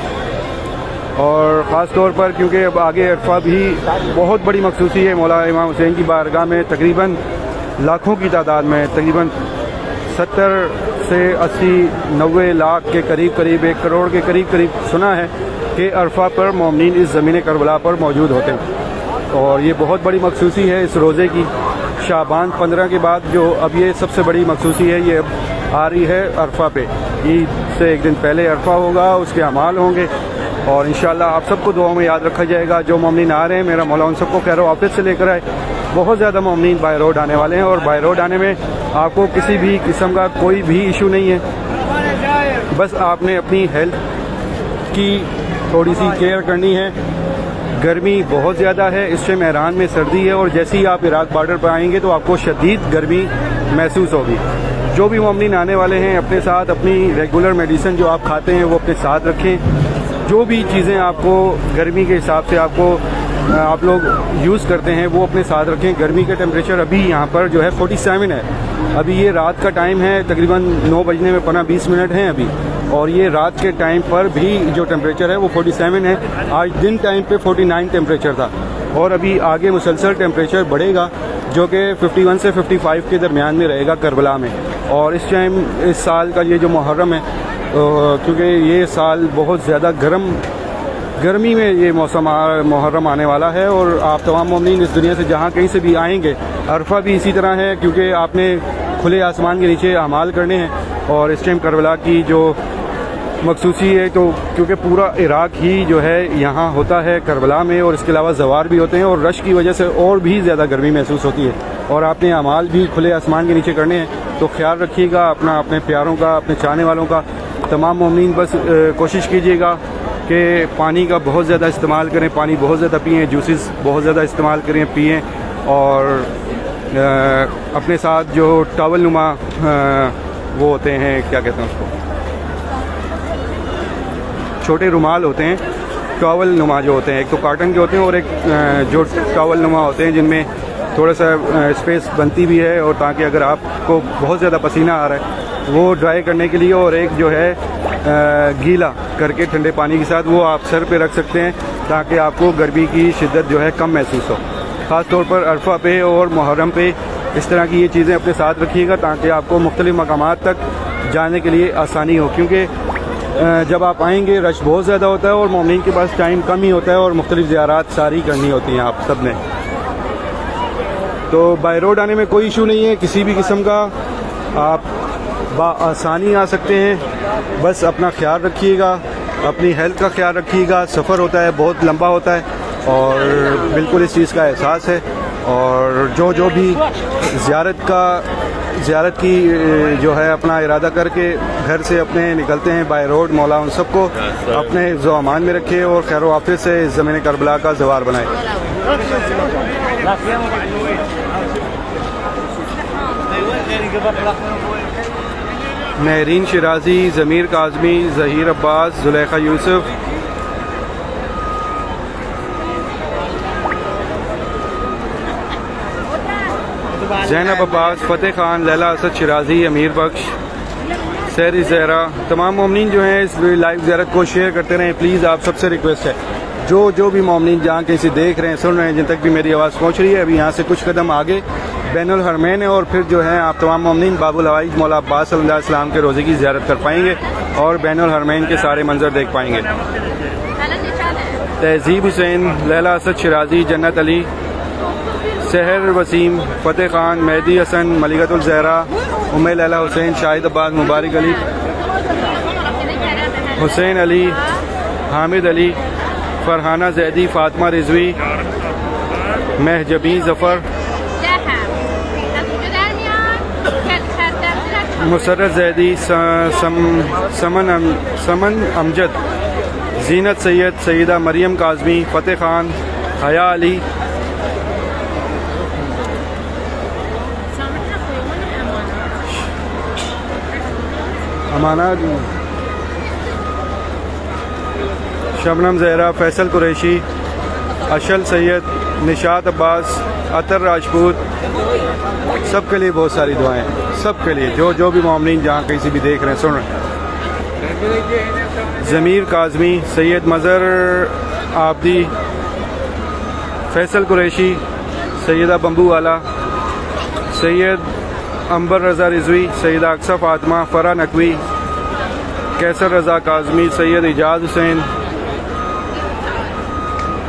اور خاص طور پر کیونکہ اب آگے عرفہ بھی بہت بڑی مخصوصی ہے مولا امام حسین کی بارگاہ میں، تقریباً لاکھوں کی تعداد میں، تقریباً 70 سے 80-90 لاکھ کے قریب 1 کروڑ کے قریب سنا ہے کہ عرفہ پر مومنین اس زمین کربلا پر موجود ہوتے ہیں. اور یہ بہت بڑی مخصوصی ہے اس روزے کی. شعبان 15 کے بعد جو اب یہ سب سے بڑی مخصوصی ہے، یہ اب آ رہی ہے عرفہ پہ. عید سے ایک دن پہلے عرفہ ہوگا، اس کے اعمال ہوں گے، اور انشاءاللہ آپ سب کو دعاؤں میں یاد رکھا جائے گا. جو مومنین آ رہے ہیں میرا مولا ان سب کو خیر و عافیت سے لے کر آئے. بہت زیادہ مومنین بائی روڈ آنے والے ہیں، اور بائی روڈ آنے میں آپ کو کسی بھی قسم کا کوئی بھی ایشو نہیں ہے. بس آپ نے اپنی ہیلتھ کی تھوڑی سی کیئر کرنی ہے. گرمی بہت زیادہ ہے، اس ٹائم ایران میں سردی ہے، اور جیسے ہی آپ عراق بارڈر پر آئیں گے تو آپ کو شدید گرمی محسوس ہوگی. جو بھی مومنین آنے والے ہیں اپنے ساتھ اپنی ریگولر میڈیسن جو آپ کھاتے ہیں وہ اپنے ساتھ رکھیں. جو بھی چیزیں آپ کو گرمی کے حساب سے آپ لوگ یوز کرتے ہیں وہ اپنے ساتھ رکھیں. گرمی کا ٹیمپریچر ابھی یہاں پر جو ہے 47 ہے. ابھی یہ رات کا ٹائم ہے، تقریباً 9 بجنے میں 15-20 منٹ ہیں ابھی، اور یہ رات کے ٹائم پر بھی جو ٹیمپریچر ہے وہ 47 ہے. آج دن ٹائم پہ 49 ٹیمپریچر تھا، اور ابھی آگے مسلسل ٹیمپریچر بڑھے گا جو کہ 51 سے 55 کے درمیان میں رہے گا کربلا میں. اور اس ٹائم اس سال کا یہ جو محرم ہے، کیونکہ یہ سال بہت زیادہ گرمی میں یہ موسم محرم آنے والا ہے، اور آپ تمام مومنین اس دنیا سے جہاں کہیں سے بھی آئیں گے، عرفہ بھی اسی طرح ہے کیونکہ آپ نے کھلے آسمان کے نیچے اعمال کرنے ہیں. اور اس ٹائم کربلا کی جو مخصوصی ہے تو کیونکہ پورا عراق ہی جو ہے یہاں ہوتا ہے کربلا میں، اور اس کے علاوہ زوار بھی ہوتے ہیں، اور رش کی وجہ سے اور بھی زیادہ گرمی محسوس ہوتی ہے. اور آپ نے اعمال بھی کھلے آسمان کے نیچے کرنے ہیں، تو خیال رکھیے گا اپنے پیاروں کا، اپنے چاہنے والوں کا. تمام مومنین بس کوشش کیجیے گا کہ پانی کا بہت زیادہ استعمال کریں، پانی بہت زیادہ پئیں، جوسز بہت زیادہ استعمال کریں، پئیں. اور اپنے ساتھ جو ٹاول نما وہ ہوتے ہیں، کیا کہتے ہیں اس کو، چھوٹے رومال ہوتے ہیں، ٹاول نما جو ہوتے ہیں، ایک تو کاٹن کے ہوتے ہیں اور ایک جو ٹاول نما ہوتے ہیں جن میں تھوڑا سا اسپیس بنتی بھی ہے، اور تاکہ اگر آپ کو بہت زیادہ پسینہ آ رہا ہے وہ ڈرائی کرنے کے لیے، اور ایک جو ہے گیلا کر کے ٹھنڈے پانی کے ساتھ وہ آپ سر پہ رکھ سکتے ہیں تاکہ آپ کو گرمی کی شدت جو ہے کم محسوس ہو. خاص طور پر عرفہ پہ اور محرم پہ اس طرح کی یہ چیزیں اپنے ساتھ رکھیے گا تاکہ آپ کو مختلف مقامات تک جانے کے لیے آسانی ہو، کیونکہ جب آپ آئیں گے رش بہت زیادہ ہوتا ہے اور مومنین کے پاس ٹائم کم ہی ہوتا ہے اور مختلف زیارات ساری کرنی ہوتی ہیں آپ سب نے۔ تو بائی روڈ آنے میں کوئی ایشو نہیں ہے کسی بھی قسم کا، آپ بآسانی آ سکتے ہیں، بس اپنا خیال رکھیے گا، اپنی ہیلتھ کا خیال رکھیے گا۔ سفر ہوتا ہے بہت لمبا ہوتا ہے اور بالکل اس چیز کا احساس ہے، اور جو بھی زیارت کی جو ہے اپنا ارادہ کر کے گھر سے اپنے نکلتے ہیں بائی روڈ، مولا ان سب کو اپنے حفظ و امان میں رکھے اور خیر و عافیت سے زمین کربلا کا زوار بنائے۔ مہرین شیرازی، ضمیر کاظمی، ظہیر عباس، زلیخا یوسف، زینب عباس، فتح خان، لیلہ اسد شیرازی، امیر بخش، سحری زہرا، تمام مومنین جو ہیں اس لائیو زیارت کو شیئر کرتے رہیں پلیز، آپ سب سے ریکویسٹ ہے۔ جو بھی مومنین جہاں کہیں سے دیکھ رہے ہیں، سن رہے ہیں، جن تک بھی میری آواز پہنچ رہی ہے، ابھی یہاں سے کچھ قدم آگے بین الحرمین ہے اور پھر جو ہے آپ تمام مومنین باب الحوائج مولا عباس صلی اللہ علیہ وسلم کے روزے کی زیارت کر پائیں گے اور بین الحرمین کے سارے منظر دیکھ پائیں گے۔ تہذیب حسین، لیلہ اسد شیرازی، جنت علی، سحر وسیم، فتح خان، مہدی حسن، ملکۃ الزہرا، ام لیلہ حسین، شاہد عباس، مبارک علی، حسین علی، حامد علی، فرحانہ زیدی، فاطمہ رضوی، مہجبین ظفر، مسرت زیدی، سمن امجد، زینت سید، سیدہ مریم کاظمی، فتح خان، حیا علی، امانہ، شبنم زہرا، فیصل قریشی، اشل سید، نشاط عباس، عطر راجپوت، سب کے لیے بہت ساری دعائیں، سب کے لیے جو بھی مومنین جہاں کہیں سے بھی دیکھ رہے ہیں، سن رہے ہیں۔ ضمیر کاظمی، سید مظہر عابدی، فیصل قریشی، سیدہ بمبو والا، سید امبر رضا رضوی، سیدہ اقصی فاطمہ، فرح نقوی، کیسر رضا کاظمی، سید اجاز حسین۔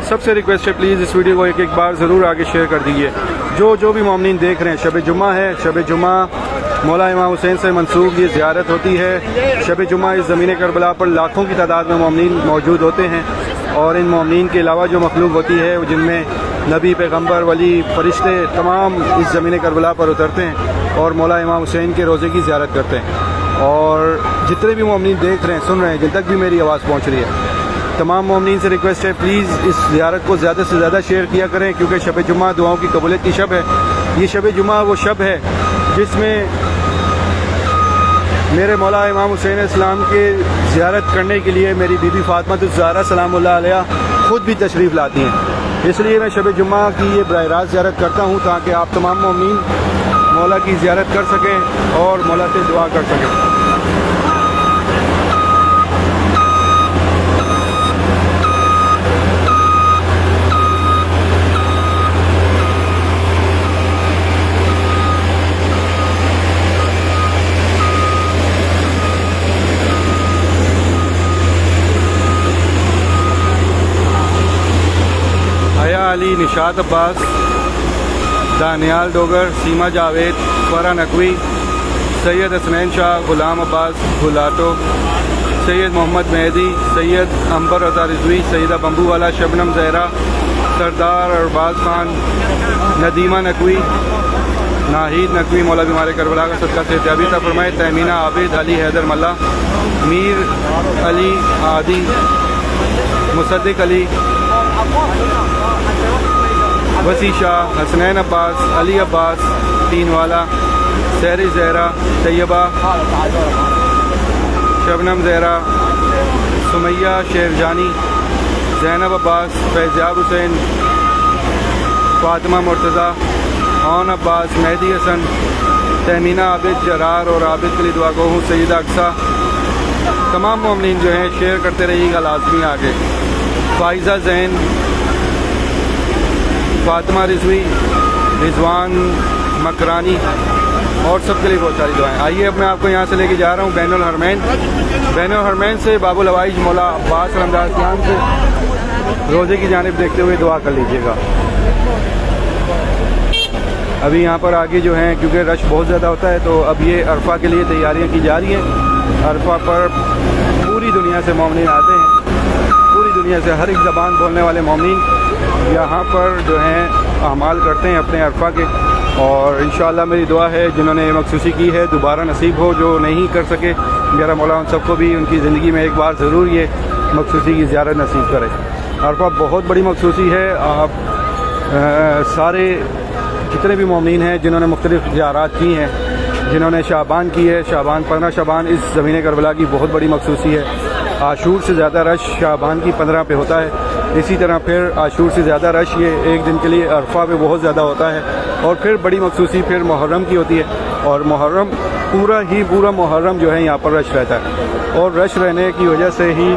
سب سے ریکویسٹ ہے پلیز اس ویڈیو کو ایک بار ضرور آگے شیئر کر دیجیے۔ جو بھی مومنین دیکھ رہے ہیں، شب جمعہ ہے، شب جمعہ مولا امام حسین سے منسوب یہ زیارت ہوتی ہے۔ شب جمعہ اس زمین کربلا پر لاکھوں کی تعداد میں مومنین موجود ہوتے ہیں، اور ان مومنین کے علاوہ جو مخلوق ہوتی ہے جن میں نبی، پیغمبر، ولی، فرشتے تمام اس زمین کربلا پر اترتے ہیں اور مولا امام حسین کے روزے کی زیارت کرتے ہیں۔ اور جتنے بھی مومنین دیکھ رہے ہیں، سن رہے ہیں، جن تک بھی میری آواز پہنچ رہی ہے، تمام مومنین سے ریکویسٹ ہے پلیز اس زیارت کو زیادہ سے زیادہ شیئر کیا کریں، کیونکہ شب جمعہ دعاؤں کی قبولیت کی شب ہے۔ یہ شب جمعہ وہ شب ہے جس میں میرے مولا امام حسین اسلام کے زیارت کرنے کے لیے میری بی بی فاطمہ الزہرا سلام اللہ علیہ خود بھی تشریف لاتی ہیں۔ اس لیے میں شب جمعہ کی یہ براہ راست زیارت کرتا ہوں تاکہ آپ تمام مومنین مولا کی زیارت کر سکیں اور مولا سے دعا کر سکیں۔ علی، نشاط عباس، دانیال ڈوگر، سیما جاوید، فرح نقوی، سید حسنین شاہ، غلام عباس گلاٹو، سید محمد مہدی، سید امبر رضا رضوی، سیدہ بمبو والا، شبنم زہرا، سردار ارباز خان، ندیمہ نقوی، ناہید نقوی، مولا بیمار کربلا کا صدقہ سے احتیابی عطا فرمائے، تہمینہ عابد، علی حیدر ملا، میر علی عادی، مصدق علی، وسیع شاہ، حسنین عباس، علی عباس، تین والا، سحری زہرا، طیبہ، شبنم زہرا، سمیہ شیرجانی، زینب عباس، فیضیاب حسین، فاطمہ مرتضیٰ، عون عباس، مہدی حسن، تہمینہ عابد، جرار اور عابد کے لیے دعا گو ہوں، سیدہ اقصی۔ تمام مومنین جو ہیں شیئر کرتے رہیے گا لازمی آگے۔ فائزہ زین، فاطمہ رضوی، رضوان مکرانی اور سب کے لیے بہت ساری دعائیں. آئیے اب میں آپ کو یہاں سے لے کے جا رہا ہوں بین الحرمین. بین الحرمین سے باب الحوائج مولا عباس رمضان اسلام سے روزے کی جانب دیکھتے ہوئے دعا کر لیجیے گا. ابھی یہاں پر آگے جو ہیں کیونکہ رش بہت زیادہ ہوتا ہے تو اب یہ عرفہ کے لیے تیاریاں کی جا رہی ہیں. عرفہ پر پوری دنیا سے مومنین آتے ہیں, پوری دنیا سے ہر ایک زبان بولنے والے مومنین یہاں پر جو ہیں اعمال کرتے ہیں اپنے عرفہ کے. اور انشاءاللہ میری دعا ہے جنہوں نے مخصوصی کی ہے دوبارہ نصیب ہو, جو نہیں کر سکے میرا مولا ان سب کو بھی ان کی زندگی میں ایک بار ضرور یہ مخصوصی کی زیارت نصیب کرے. عرفہ بہت بڑی مخصوصی ہے. آپ سارے جتنے بھی مومنین ہیں جنہوں نے مختلف زیارات کی ہیں, جنہوں نے شعبان کی ہے, شعبان 15 شعبان اس زمین کربلا کی بہت بڑی مخصوصی ہے. عاشور سے زیادہ رش شعبان کی 15 پہ ہوتا ہے. اسی طرح پھر عاشور سے زیادہ رش یہ ایک دن کے لیے عرفہ پہ بہت زیادہ ہوتا ہے. اور پھر بڑی مخصوصی پھر محرم کی ہوتی ہے, اور محرم پورا محرم جو ہے یہاں پر رش رہتا ہے. اور رش رہنے کی وجہ سے ہی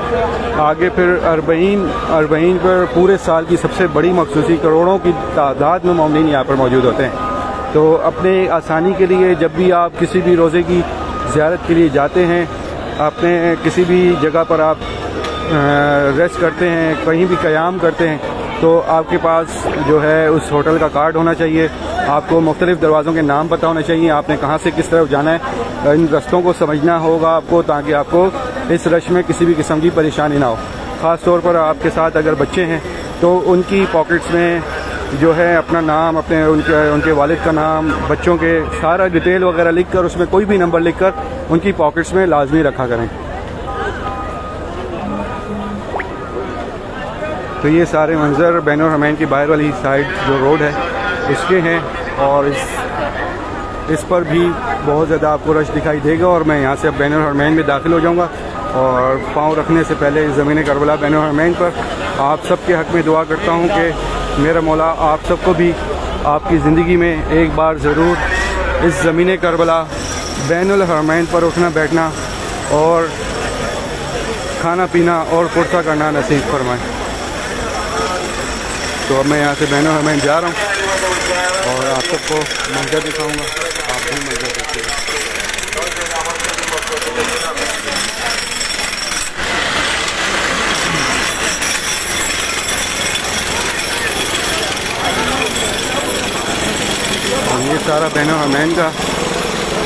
آگے پھر اربعین پر پورے سال کی سب سے بڑی مخصوصی کروڑوں کی تعداد میں مومنین یہاں پر موجود ہوتے ہیں. تو اپنے آسانی کے لیے جب بھی آپ کسی بھی روزے کی زیارت کے لیے جاتے ہیں, اپنے کسی بھی جگہ پر آپ ریسٹ کرتے ہیں, کہیں بھی قیام کرتے ہیں, تو آپ کے پاس جو ہے اس ہوٹل کا کارڈ ہونا چاہیے. آپ کو مختلف دروازوں کے نام پتہ ہونے چاہیے, آپ نے کہاں سے کس طرف جانا ہے, ان رستوں کو سمجھنا ہوگا آپ کو تاکہ آپ کو اس رش میں کسی بھی قسم کی پریشانی نہ ہو. خاص طور پر آپ کے ساتھ اگر بچے ہیں تو ان کی پاکٹس میں جو ہے اپنا نام, ان کے والد کا نام, بچوں کے سارا ڈیٹیل وغیرہ لکھ کر, اس میں کوئی بھی نمبر لکھ کر ان کی پاکٹس میں لازمی رکھا کریں. تو یہ سارے منظر بین الحرمین کی باہر والی سائڈ جو روڈ ہے اس کے ہیں, اور اس پر بھی بہت زیادہ آپ کو رش دکھائی دے گا. اور میں یہاں سے اب بین الحرمین میں داخل ہو جاؤں گا, اور پاؤں رکھنے سے پہلے زمین کربلا بین الحرمین پر آپ سب کے حق میں دعا کرتا ہوں کہ میرا مولا آپ سب کو بھی آپ کی زندگی میں ایک بار ضرور اس زمین کربلا بین الحرمین پر اٹھنا بیٹھنا اور کھانا پینا اور پرسہ کرنا نصیب فرمائے. تو اب میں یہاں سے بین الحرمین جا رہا ہوں اور آپ سب کو منظر دکھاؤں گا, آپ بھی منظر دیکھیے گا. یہ سارا بین الحرمین کا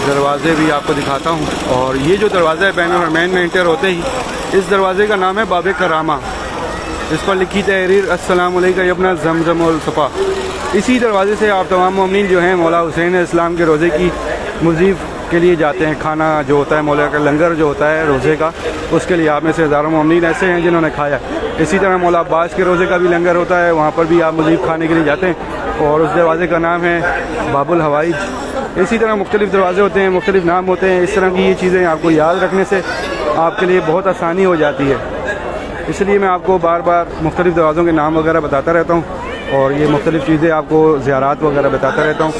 دروازے بھی آپ کو دکھاتا ہوں. اور یہ جو دروازہ ہے بین الحرمین میں انٹر ہوتے ہی اس دروازے کا نام ہے باب کرامہ. اس پر لکھی تحریر السلام علیکم یبنا زمزم الصفا. اسی دروازے سے آپ تمام مومنین جو ہیں مولا حسین اسلام کے روزے کی مضیف کے لیے جاتے ہیں. کھانا جو ہوتا ہے مولا کا لنگر جو ہوتا ہے روزے کا, اس کے لیے آپ میں سے ہزاروں مومنین ایسے ہیں جنہوں نے کھایا. اسی طرح مولا عباس کے روزے کا بھی لنگر ہوتا ہے, وہاں پر بھی آپ مضیف کھانے کے لیے جاتے ہیں, اور اس دروازے کا نام ہے باب الحوائج. اسی طرح مختلف دروازے ہوتے ہیں, مختلف نام ہوتے ہیں. اس طرح کی یہ چیزیں آپ کو یاد رکھنے سے آپ کے لیے بہت آسانی ہو جاتی ہے. اس لیے میں آپ کو بار بار مختلف دروازوں کے نام وغیرہ بتاتا رہتا ہوں, اور یہ مختلف چیزیں آپ کو زیارات وغیرہ بتاتا رہتا ہوں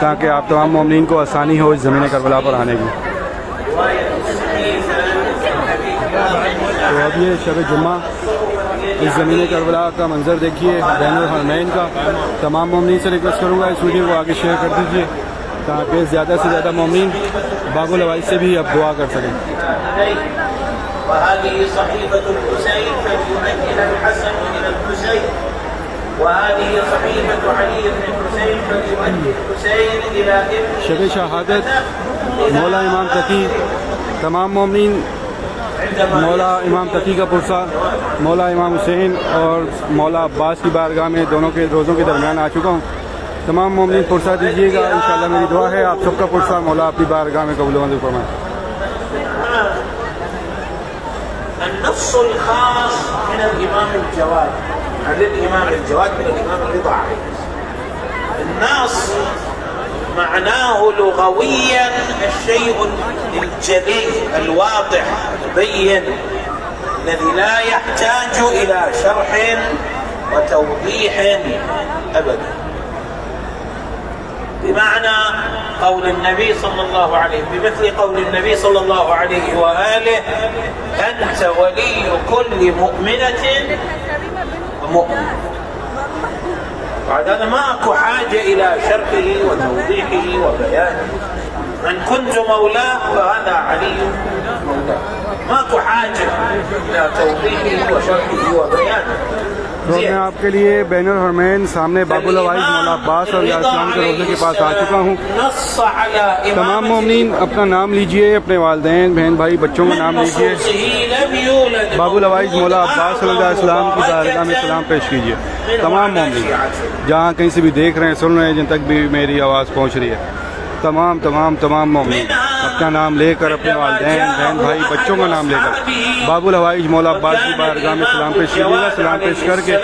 تاکہ آپ تمام مومنین کو آسانی ہو اس زمین کربلا پر آنے کی. تو اب یہ شب جمعہ اس زمین کربلا کا منظر دیکھیے بین الحرمین کا. تمام مومنین سے ریکویسٹ کروں گا اس ویڈیو کو آگے شیئر کر دیجیے تاکہ زیادہ سے زیادہ مومنین باب الحوائج سے بھی اب دعا کر سکیں. وهذه صحيفة الحسين فلينكر الحسن إلى الحسين وهذه صحيفة علي بن الحسين فلينكر الحسين إلى ابن. شب شہادت مولا امام تقی, تمام مومنین مولا امام تقی کا پرسہ مولا امام حسین اور مولا عباس کی بارگاہ میں دونوں کے روزوں کے درمیان آ چکا ہوں. تمام مومنین پرسہ دیجیے گا, انشاءاللہ میری دعا ہے آپ سب کا پرسہ مولا اپنی بارگاہ میں قبول و منظور فرمائے. النص الخاص من الإمام الجواد, عن الإمام الجواد من الإمام الرضا عليه السلام. النص معناه لغويا الشيء الجلي الواضح البين الذي لا يحتاج إلى شرح وتوضيح أبدا. بمعنى قول النبي صلى الله عليه بمثل قول النبي صلى الله عليه وآله أنت ولي كل مؤمنة ومؤمن. بعد هذا ماكو حاجة إلى شرحه وتوضيحه وبيانه. من كنت مولاه فهذا علي مولاه، ماكو حاجة إلى توضيحه وشرحه وبيانه. تو میں آپ کے لیے بین الحرمین سامنے باب العوائز مولا عباس اور اسلام کے روزے کے پاس آ چکا ہوں. نص على تمام مومنین اپنا نام لیجئے، اپنے والدین، بہن بھائی، بچوں کا نام لیجئے. لم يولد باب العوائز مولا عباس صلی اللہ علیہ وسلم کی بارگاہ میں سلام پیش کیجئے. تمام مومنین جہاں کہیں سے بھی دیکھ رہے ہیں، سن رہے ہیں، جن تک بھی میری آواز پہنچ رہی ہے، تمام مومنین اپنا نام لے کر، اپنے والدین، بہن بھائی، بچوں کا نام لے کر باب العوائز مولا عباس کی بارگاہ میں سلام پیش کیجیے گا. سلام پیش کر کے،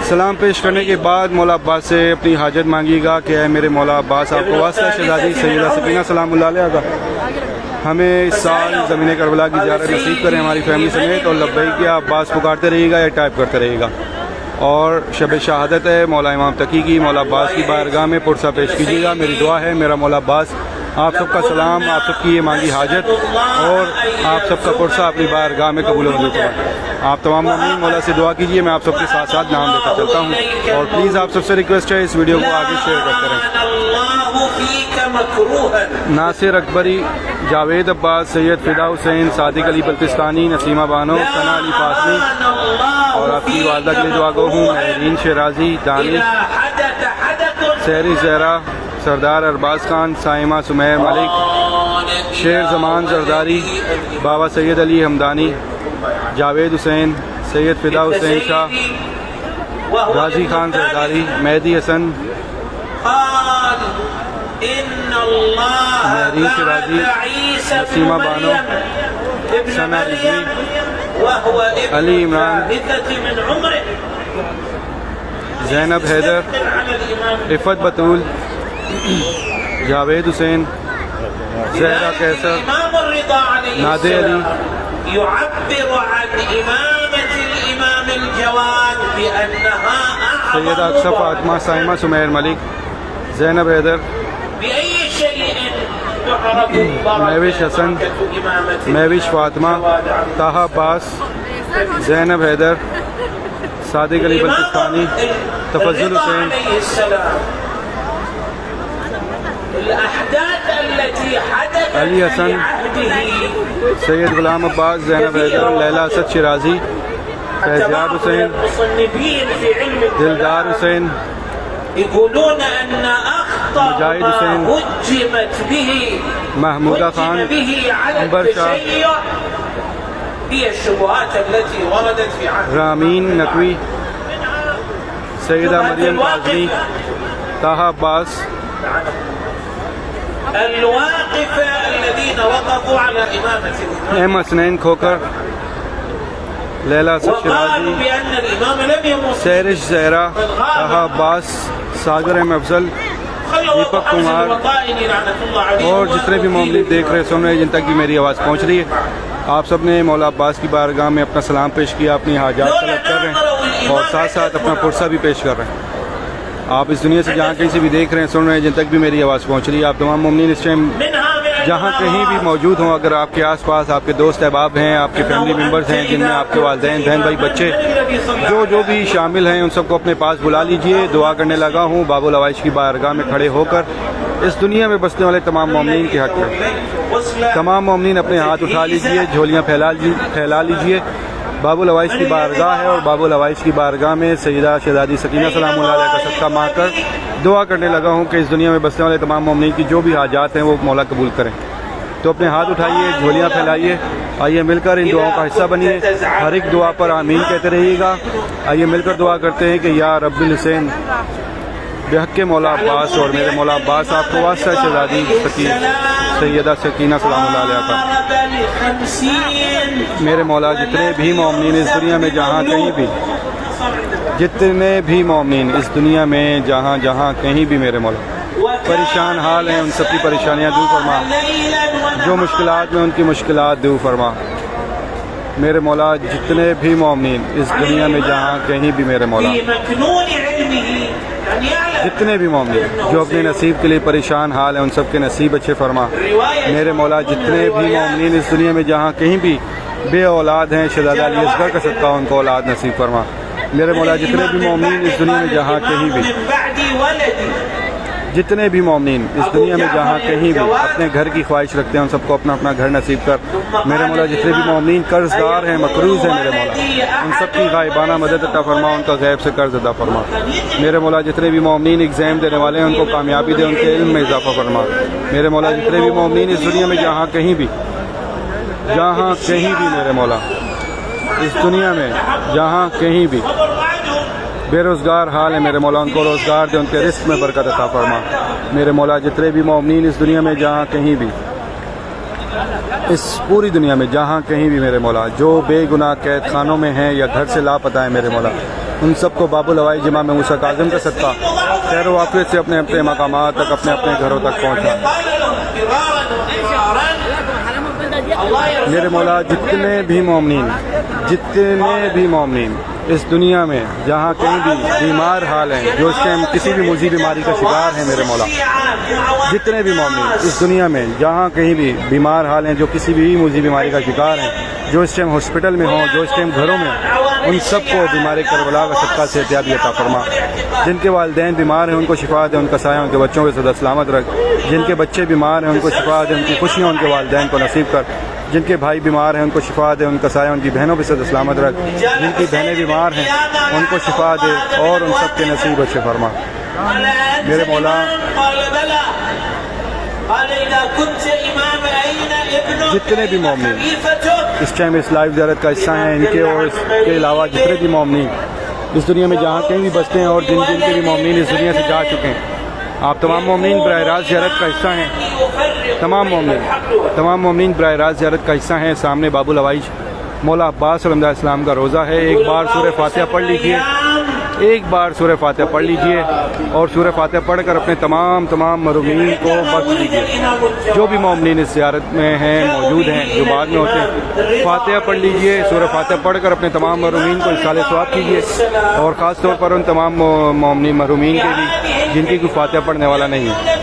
سلام پیش کرنے کے بعد مولا عباس سے اپنی حاجت مانگیے گا کہ اے میرے مولا عباس، آپ کو واسطہ شہزادی سیدہ سکینہ سلام اللہ علیہا کا ہمیں اس سال زمین کربلا کی زیارت نصیب کریں ہماری فیملی سمیت. اور لبیک یا عباس پکارتے رہیے گا یا ٹائپ کرتے رہیے گا. اور شب شہادت ہے مولا امام تقی کی، مولا عباس کی بارگاہ میں پرسہ پیش کیجیے گا. میری دعا ہے میرا مولا عباس آپ سب کا سلام، آپ سب کی یہ مانگی حاجت اور آپ سب کا پرسہ اپنی بارگاہ میں قبول و منظور فرمائے. آپ تمام مومنین مولا سے دعا کیجیے. میں آپ سب کے ساتھ ساتھ نام لے کر چلتا ہوں. اور پلیز آپ سب سے ریکویسٹ ہے اس ویڈیو کو آگے شیئر کرتے رہیں. ناصر اکبری، جاوید عباس، سید فدا حسین، صادق علی بلتستانی، نسیمہ بانو، ثنا علی فاطمی اور آپ کی والدہ کے لیے دعا گو ہوں. مہرین شیرازی، دانش، سحری زہرا، سردار ارباز خان، سائمہ سمیر ملک، شیر زمان زرداری، بابا سید علی ہمدانی، جاوید حسین، سید فدا حسین شاہ، غازی خان زرداری، مہدی حسن، مہرین شیرازی، نسیمہ بانو، ثنا رضوی، علی عمران، زینب حیدر، عفت بطول، جاوید حسین، زہرا کیسر، نادے علی، سیدہ اقصی فاطمہ، سائمہ سمیر ملک، زینب حیدر، مہوش حسن، مہوش فاطمہ، طاہا عباس، زینب حیدر، صادق علی بلتستانی، تفضل حسین، علی حسن، سید غلام عباس، زینب حیدر، لیلہ اسد شیرازی، فیضیاب حسین، دلدار حسین، مجاہد حسین، محمودہ خان، عمبر شاہ، رامین نقوی، سیدہ مریم کاظمی، طاہا عباس، ایم حسنین کھوکر، لیلہ اسد شیرازی، سیرش زہرا، طاہا عباس، ساگر ایم افضل، دیپک کمار اور جتنے بھی مومنین دیکھ رہے سن رہے جن تک بھی میری آواز پہنچ رہی ہے، آپ سب نے مولا عباس کی بارگاہ میں اپنا سلام پیش کیا، اپنی حاجات طلب کر رہے ہیں اور ساتھ ساتھ اپنا پرسہ بھی پیش کر رہے ہیں. آپ اس دنیا سے جہاں کہیں سے بھی دیکھ رہے ہیں، سن رہے ہیں، جن تک بھی میری آواز پہنچ رہی ہے، آپ تمام مومنین اس ٹائم جہاں کہیں بھی موجود ہوں، اگر آپ کے آس پاس آپ کے دوست احباب ہیں، آپ کے فیملی ممبرز ہیں، جن میں آپ کے والدین، بہن بھائی، بچے جو بھی شامل ہیں، ان سب کو اپنے پاس بلا لیجئے. دعا کرنے لگا ہوں باب العوائش کی بارگاہ میں کھڑے ہو کر اس دنیا میں بسنے والے تمام مومنین کے حق میں. تمام مومنین اپنے ہاتھ اٹھا لیجئے، جھولیاں پھیلا لیجئے. باب العوائش کی بارگاہ ہے اور باب العوائش کی بارگاہ میں سیدہ شہزادی سکینہ سلام اللہ علیہ کا صدقہ مانگ کر دعا کرنے لگا ہوں کہ اس دنیا میں بسنے والے تمام مومنین کی جو بھی حاجات ہیں وہ مولا قبول کریں. تو اپنے ہاتھ اٹھائیے، جھولیاں پھیلائیے، آئیے مل کر ان دعاؤں کا حصہ بنیے. ہر ایک دعا پر آمین کہتے رہیے گا. آئیے مل کر دعا کرتے ہیں کہ یا رب الحسین بحق مولا عباس اور میرے مولا عباس آپ کو واسطہ شہزادی سیدہ سکینہ سلام اللہ علیہ کا. میرے مولا جتنے بھی مومنین اس دنیا میں جہاں کہیں بھی، جتنے بھی مومنین اس دنیا میں جہاں کہیں بھی میرے مولا پریشان حال ہیں، ان سب کی پریشانیاں دور فرما. جو مشکلات میں ان کی مشکلات دور فرما. میرے مولا جتنے بھی مومنین اس دنیا میں جہاں کہیں بھی میرے مولا جتنے بھی مومنین جو اپنے نصیب کے لیے پریشان حال ہیں، ان سب کے نصیب اچھے فرما. میرے مولا جتنے بھی مومنین اس دنیا میں جہاں کہیں بھی بے اولاد ہیں، شہزادہ علی اصغر کا صدقہ ان کو اولاد نصیب فرما. میرے مولا جتنے بھی مومنین اس دنیا میں جہاں کہیں بھی من بعد ولدي جتنے بھی مومنین اس دنیا میں جہاں کہیں بھی اپنے گھر کی خواہش رکھتے ہیں ان سب کو اپنا اپنا گھر نصیب کر میرے مولا جتنے بھی مومنین قرض دار ہیں مقروض ہیں میرے مولا ان سب کی غائبانہ مدد عطا فرما ان کا غیب سے قرض ادا فرما میرے مولا جتنے بھی مومنین ایگزام دینے والے ہیں ان کو کامیابی دے ان کے علم میں اضافہ فرما میرے مولا جتنے بھی مومنین اس دنیا میں جہاں کہیں بھی میرے مولا اس دنیا میں جہاں کہیں بھی بے روزگار حال ہے میرے مولا ان کو روزگار دے ان کے رزق میں برکت عطا فرما میرے مولا جتنے بھی مومنین اس دنیا میں جہاں کہیں بھی اس پوری دنیا میں جہاں کہیں بھی میرے مولا جو بے گناہ قید خانوں میں ہیں یا گھر سے لاپتہ ہیں میرے مولا ان سب کو باب الہوائی جمع میں موسیٰ کاظم کا صدقہ خیر و عافیت سے اپنے اپنے مقامات تک اپنے اپنے گھروں تک پہنچا میرے مولا جتنے بھی مومنین اس دنیا میں جہاں کہیں بھی بیمار حال ہیں جو اس ٹائم کسی بھی موذی بیماری کا شکار ہیں میرے مولا جتنے بھی مومنین اس دنیا میں جہاں کہیں بھی بیمار حال ہیں جو کسی بھی موذی بیماری کا شکار ہیں جو اس ٹائم ہاسپٹل میں ہوں جو اس ٹائم گھروں میں ان سب کو بیمار کربلا کا صدقہ سے احتیاطی عطا فرما جن کے والدین بیمار ہیں ان کو شفا دے ان کا سایہ ان کے بچوں کے سدا سلامت رکھ جن کے بچے بیمار ہیں ان کو شفا دے ان کی خوشیاں ان کے والدین کو نصیب کر جن کے بھائی بیمار ہیں ان کو شفا دے ان کا سایہ ان کی بہنوں پہ صدا سلامت رکھ جن کی بہنیں بیمار ہیں ان کو شفا دے اور ان سب کے نصیب اچھے فرما میرے مولا جتنے بھی مومنین اس ٹائم اس لائیو زیارت کا حصہ ہیں ان کے اور اس کے علاوہ جتنے بھی مومنین اس دنیا میں جہاں کہیں بھی بستے ہیں اور جن جن کے بھی مومنین اس دنیا سے جا چکے ہیں آپ تمام مومنین براہ راست زیارت کا حصہ ہیں تمام مومنین براہ راست زیارت کا حصہ ہیں سامنے باب الہوائی مولا عباس رحمۃ اللہ السلام کا روزہ ہے ایک بار سورہ فاتحہ پڑھ لیجئے اور سورہ فاتحہ پڑھ کر اپنے تمام محرومین کو بخش دیجیے جو بھی مومنین اس زیارت میں ہیں موجود ہیں جو بعد میں ہوتے ہیں فاتحہ پڑھ لیجئے سورہ فاتحہ پڑھ کر اپنے تمام محرومین کو اصال ثواب کیجیے اور خاص طور پر ان تمام مومنین محرومین کے لیے جن کی کوئی فاتحہ پڑھنے والا نہیں ہے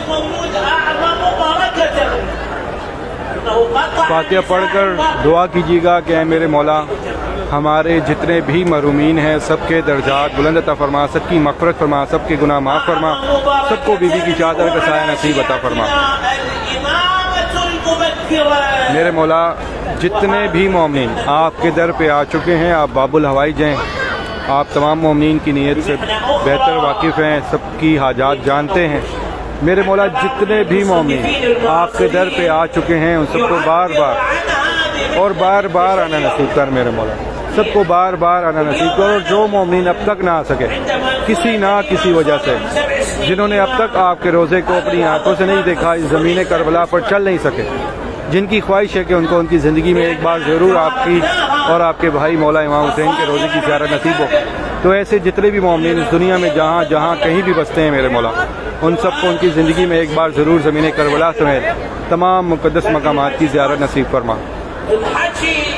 فاتحہ پڑھ کر دعا کیجیے گا کہ اے میرے مولا ہمارے جتنے بھی محرومین ہیں سب کے درجات بلند عطا فرما سب کی مغفرت فرما سب کے گناہ معاف فرما سب کو بیوی کی چادر کا سایہ نصیب عطا فرما میرے مولا جتنے بھی مومنین آپ کے در پہ آ چکے ہیں آپ باب الہوائی جائیں آپ تمام مومنین کی نیت سے بہتر واقف ہیں سب کی حاجات جانتے ہیں میرے مولا جتنے بھی مومنین آپ کے در پہ آ چکے ہیں ان سب کو بار بار آنا نصیب کر میرے مولا سب کو بار بار آنا نصیب کر اور جو مومنین اب تک نہ آ سکے کسی نہ کسی وجہ سے جنہوں نے اب تک آپ کے روزے کو اپنی آنکھوں سے نہیں دیکھا اس زمین کربلا پر چل نہیں سکے جن کی خواہش ہے کہ ان کو ان کی زندگی میں ایک بار ضرور آپ کی اور آپ کے بھائی مولا امام حسین کے روزے کی زیارت نصیب ہو تو ایسے جتنے بھی مومنین اس دنیا میں جہاں کہیں بھی بستے ہیں میرے مولا ان سب کو ان کی زندگی میں ایک بار ضرور زمین کربلا سمیت تمام مقدس مقامات کی زیارت نصیب فرما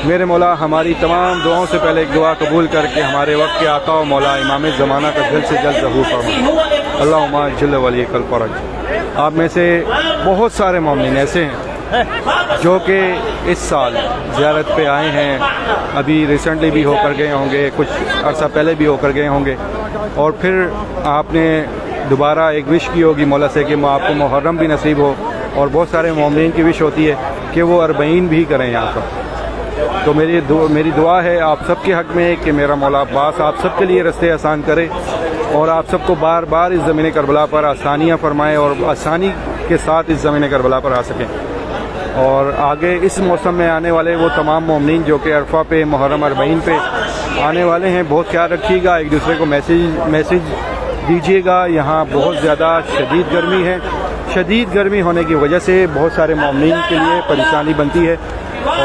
میرے مولا ہماری تمام دعاؤں سے پہلے ایک دعا قبول کر کے ہمارے وقت کے آقا و مولا امام زمانہ کا جلد سے جلد ظہور فرما اللہم جل ولی کل فرج آپ میں سے بہت سارے مومنین ایسے ہیں جو کہ اس سال زیارت پہ آئے ہیں ابھی ریسنٹلی بھی ہو کر گئے ہوں گے کچھ عرصہ پہلے بھی ہو کر گئے ہوں گے اور پھر آپ نے دوبارہ ایک وش کی ہوگی مولا سے کہ آپ کو محرم بھی نصیب ہو اور بہت سارے مومنین کی وش ہوتی ہے کہ وہ 40 بھی کریں یہاں پر تو میری دعا ہے آپ سب کے حق میں کہ میرا مولا عباس آپ سب کے لیے رستے آسان کرے اور آپ سب کو بار بار اس زمین کربلا پر آسانیاں فرمائے اور آسانی کے ساتھ اس زمین کربلا پر آ سکیں اور آگے اس موسم میں آنے والے وہ تمام مومنین جو کہ عرفہ پہ محرم 40 پہ آنے والے ہیں بہت خیال رکھیے گا ایک دوسرے کو میسیج دیجیے گا یہاں بہت زیادہ شدید گرمی ہے شدید گرمی ہونے کی وجہ سے بہت سارے مومنین کے لیے پریشانی بنتی ہے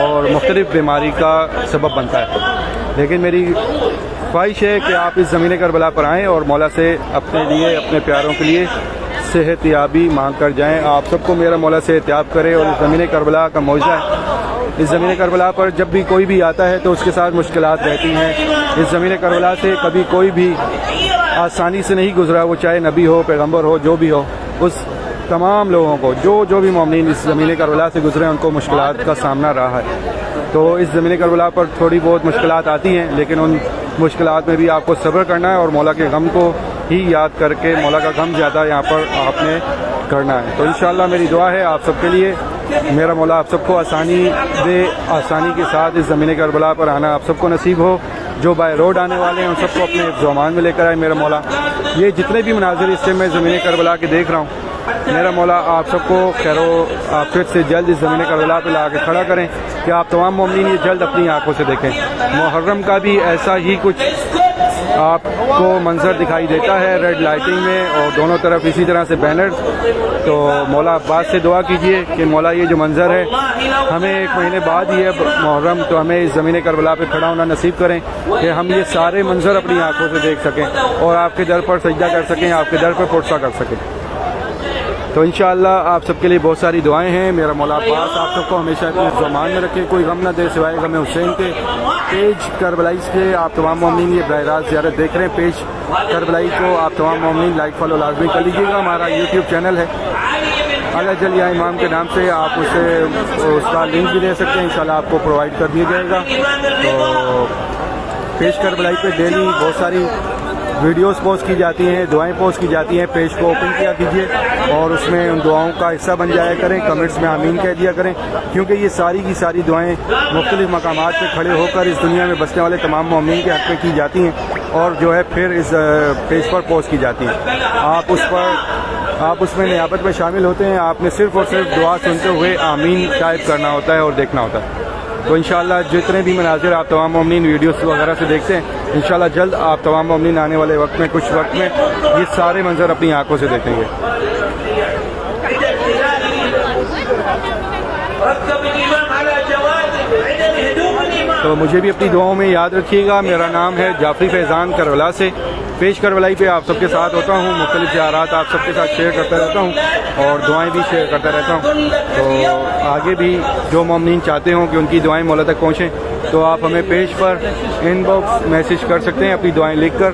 اور مختلف بیماری کا سبب بنتا ہے لیکن میری خواہش ہے کہ آپ اس زمین کربلا پر آئیں اور مولا سے اپنے لیے اپنے پیاروں کے لیے صحت یابی مانگ کر جائیں آپ سب کو میرا مولا سے احتیاط کرے اور اس زمین کربلا کا معجزہ ہے اس زمین کربلا پر جب بھی کوئی بھی آتا ہے تو اس کے ساتھ مشکلات رہتی ہیں اس زمین کربلا سے کبھی کوئی بھی آسانی سے نہیں گزرا وہ چاہے نبی ہو پیغمبر ہو جو بھی ہو اس تمام لوگوں کو جو بھی مومنین اس زمین کربلا سے گزرے ان کو مشکلات کا سامنا رہا ہے تو اس زمین کربلا پر تھوڑی بہت مشکلات آتی ہیں لیکن ان مشکلات میں بھی آپ کو صبر کرنا ہے اور مولا کے غم کو ہی یاد کر کے مولا کا غم زیادہ یہاں پر آپ نے کرنا ہے. تو انشاءاللہ میری دعا ہے آپ سب کے لیے, میرا مولا آپ سب کو آسانی دے, آسانی کے ساتھ اس زمین کربلا پر آنا آپ سب کو نصیب ہو. جو بائی روڈ آنے والے ہیں ان سب کو اپنے حفظ و امان میں لے کر آئے میرا مولا. یہ جتنے بھی مناظر اس ٹائم میں زمین کربلا کے دیکھ رہا ہوں, میرا مولا آپ سب کو خیر و عافیت سے جلد اس زمین کربلا پہ لا کے کھڑا کریں کہ آپ تمام مومنین یہ جلد اپنی آنکھوں سے دیکھیں. محرم کا بھی ایسا ہی کچھ آپ کو منظر دکھائی دیتا ہے ریڈ لائٹنگ میں, اور دونوں طرف اسی طرح سے بینر. تو مولا عباس سے دعا کیجئے کہ مولا یہ جو منظر ہے ہمیں 1 مہینے بعد ہی ہے محرم, تو ہمیں اس زمین کربلا پہ کھڑا ہونا نصیب کریں کہ ہم یہ سارے منظر اپنی آنکھوں سے دیکھ سکیں اور آپ کے در پر سجدہ کر سکیں, آپ کے در پر پرسہ کر سکیں. تو انشاءاللہ آپ سب کے لیے بہت ساری دعائیں ہیں. میرا مولا عباس آپ سب کو ہمیشہ اپنے زمان میں رکھے, کوئی غم نہ دے سوائے غم حسین کے. پیج کربلائیز کے آپ تمام مومنین یہ براہ راست زیارت دیکھ رہے ہیں, پیج کربلائی کو آپ تمام مومنین لائک فالو لازمی کر لیجیے گا. ہمارا یوٹیوب چینل ہے اعلیٰ جلیہ امام کے نام سے, آپ اسے اس کا لنک بھی دے سکتے ہیں, انشاءاللہ آپ کو پرووائڈ کر دیا جائے گا. تو پیج کربلائی پہ ڈیلی بہت ساری ویڈیوز پوسٹ کی جاتی ہیں, دعائیں پوسٹ کی جاتی ہیں. پیج کو اوپن کیا کیجیے اور اس میں ان دعاؤں کا حصہ بن جایا کریں, کمنٹس میں آمین کہہ دیا کریں, کیونکہ یہ ساری کی ساری دعائیں مختلف مقامات پہ کھڑے ہو کر اس دنیا میں بسنے والے تمام مومنین کے حق میں کی جاتی ہیں اور جو ہے پھر اس پیج پر پوسٹ کی جاتی ہیں. آپ اس میں نیابت میں شامل ہوتے ہیں, آپ نے صرف اور صرف دعا سنتے ہوئے آمین ٹائپ کرنا ہوتا ہے اور دیکھنا ہوتا ہے. تو انشاءاللہ جتنے بھی مناظر آپ تمام مومنین ویڈیوز وغیرہ سے دیکھتے ہیں, انشاءاللہ جلد آپ تمام مومنین آنے والے وقت میں کچھ وقت میں یہ سارے منظر اپنی آنکھوں سے دیکھیں گے. تو مجھے بھی اپنی دعاؤں میں یاد رکھیے گا. میرا نام ہے جعفری فیضان کربلا سے. پیش کربلائی پہ آپ سب کے ساتھ ہوتا ہوں, مختلف زیارات آپ سب کے ساتھ شیئر کرتا رہتا ہوں اور دعائیں بھی شیئر کرتا رہتا ہوں. تو آگے بھی جو مومنین چاہتے ہوں کہ ان کی دعائیں مولا تک پہنچیں تو آپ ہمیں page per in box message کر سکتے ہیں اپنی دعائیں لکھ کر.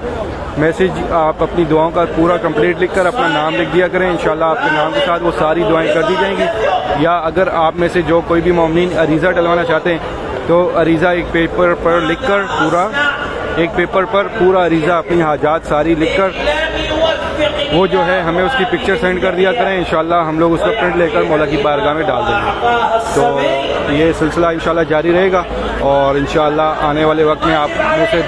میسج آپ اپنی دعاؤں کا پورا کمپلیٹ لکھ کر اپنا نام لکھ دیا کریں, انشاءاللہ آپ کے نام کے ساتھ وہ ساری دعائیں کر دی جائیں گی. یا اگر آپ میں سے جو کوئی بھی مومنین عریضہ ڈلوانا چاہتے ہیں تو عریضہ ایک پیپر پر لکھ کر پورا عریضہ اپنی حاجات ساری لکھ کر وہ جو ہے ہمیں اس کی پکچر سینڈ کر دیا کریں, انشاءاللہ ہم لوگ اس کا پرنٹ لے کر مولا کی بارگاہ میں ڈال دیں گے. تو یہ سلسلہ انشاءاللہ جاری رہے گا اور انشاءاللہ آنے والے وقت میں آپ میں سے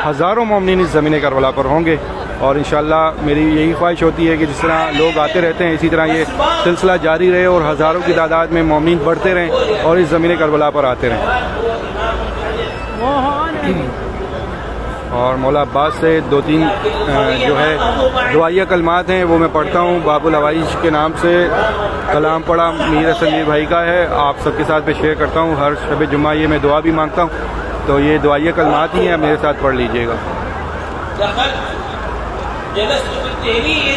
ہزاروں مومنین اس زمین کربلا پر ہوں گے. اور انشاءاللہ میری یہی خواہش ہوتی ہے کہ جس طرح لوگ آتے رہتے ہیں اسی طرح یہ سلسلہ جاری رہے اور ہزاروں کی تعداد میں مومنین بڑھتے رہیں اور اس زمین کربلا پر آتے رہیں. اور مولا عباس سے 2-3 جو ہے دعائیہ کلمات ہیں وہ میں پڑھتا ہوں. باب الحوائج کے نام سے کلام پڑھا میر حسن میر بھائی کا ہے, آپ سب کے ساتھ میں شیئر کرتا ہوں. ہر شب جمعہ یہ میں دعا بھی مانگتا ہوں, تو یہ دعائیہ کلمات ہی ہیں, میرے ساتھ پڑھ لیجئے گا.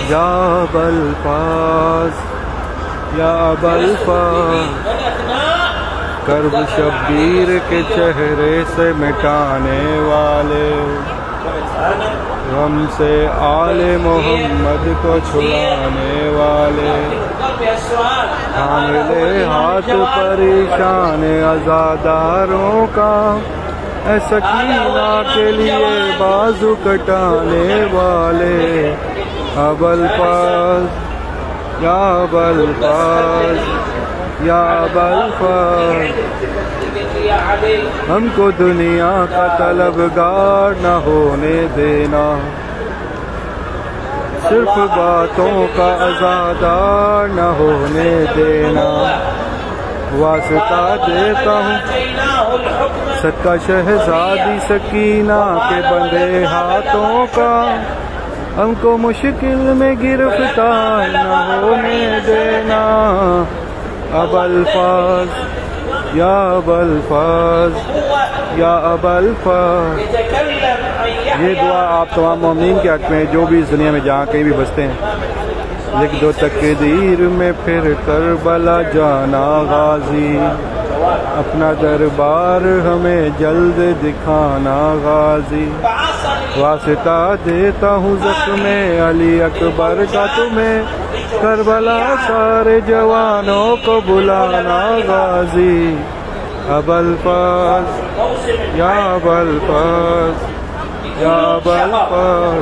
یا بلفاظ یا بلفاظ کرب شبیر کے چہرے سے مٹانے والے, غم سے آل محمد کو چھڑانے والے, حامل ہاتھ پریشان عزاداروں کا, اے سکینہ کے لیے بازو کٹانے والے. ابوالفضل یا ابوالفضل یا ابوالفضل, ہم کو دنیا کا طلبگار نہ ہونے دینا, صرف باتوں کا عزادار نہ ہونے دینا. واسطہ دیتا ہوں صدقہ شہزادی سکینہ کے بندے ہاتھوں کا, ہم کو مشکل میں گرفتار نہ ہونے دینا. ابوالفضل یا ابوالفضل یا ابوالفضل. یہ دعا آپ تمام مومنین کے حق میں جو بھی اس دنیا میں جہاں کہیں بھی بستے ہیں, لکھ دو تقدیر میں پھر کربلا جانا غازی, اپنا دربار ہمیں جلد دکھانا غازی. واسطہ دیتا ہوں زخم علی اکبر کا تمہیں, کربلا سارے جوانوں کو بلانا غازی. ابوالفضل یا ابوالفضل یا بالفضل.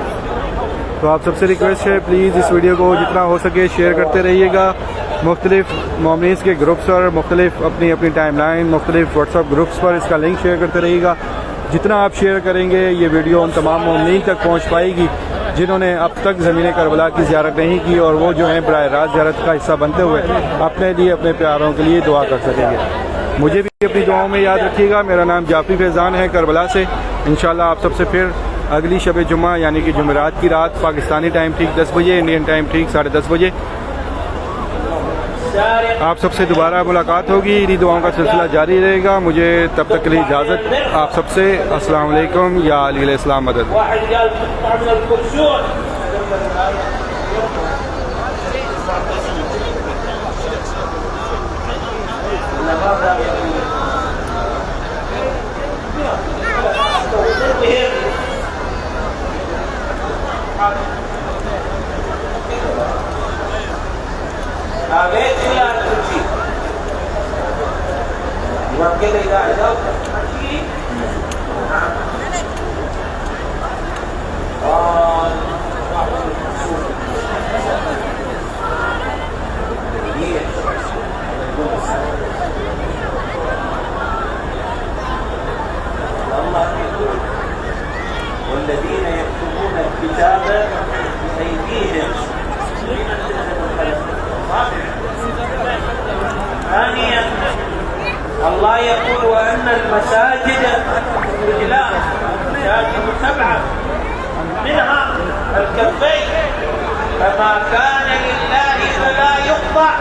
تو آپ سب سے ریکویسٹ ہے پلیز اس ویڈیو کو جتنا ہو سکے شیئر کرتے رہیے گا. مختلف مومنینز کے گروپس پر، مختلف اپنی ٹائم لائن، مختلف واٹس ایپ گروپس پر اس کا لنک شیئر کرتے رہیے گا. جتنا آپ شیئر کریں گے یہ ویڈیو ان تمام مومنین تک پہنچ پائے گی جنہوں نے اب تک زمین کربلا کی زیارت نہیں کی، اور وہ جو ہیں براہ راست زیارت کا حصہ بنتے ہوئے اپنے لیے، اپنے پیاروں کے لیے دعا کر سکیں گے. مجھے بھی اپنی دعاؤں میں یاد رکھیے گا. میرا نام جعفری فیضان ہے کربلا سے. انشاءاللہ آپ سب سے پھر اگلی شب جمعہ یعنی کہ جمعرات کی رات پاکستانی ٹائم ٹھیک 10 بجے، انڈین ٹائم ٹھیک 10:30 بجے آپ سب سے دوبارہ ملاقات ہوگی. انہی دعاؤں کا سلسلہ جاری رہے گا. مجھے تب تک کے لیے اجازت. آپ سب سے السلام علیکم. یا علی علیہ السلام مدد. واحد قال تطلع من الكرسون. آبيت إلى الكرسي يوكل إلى عزوك الكرسي. نعم الله يقول والذين يكتبون الكتاب بأيديهم. ثانيا الله يقول وأن المساجد لله، المساجد 7 منها الكفين، فما كان لله فلا يقطع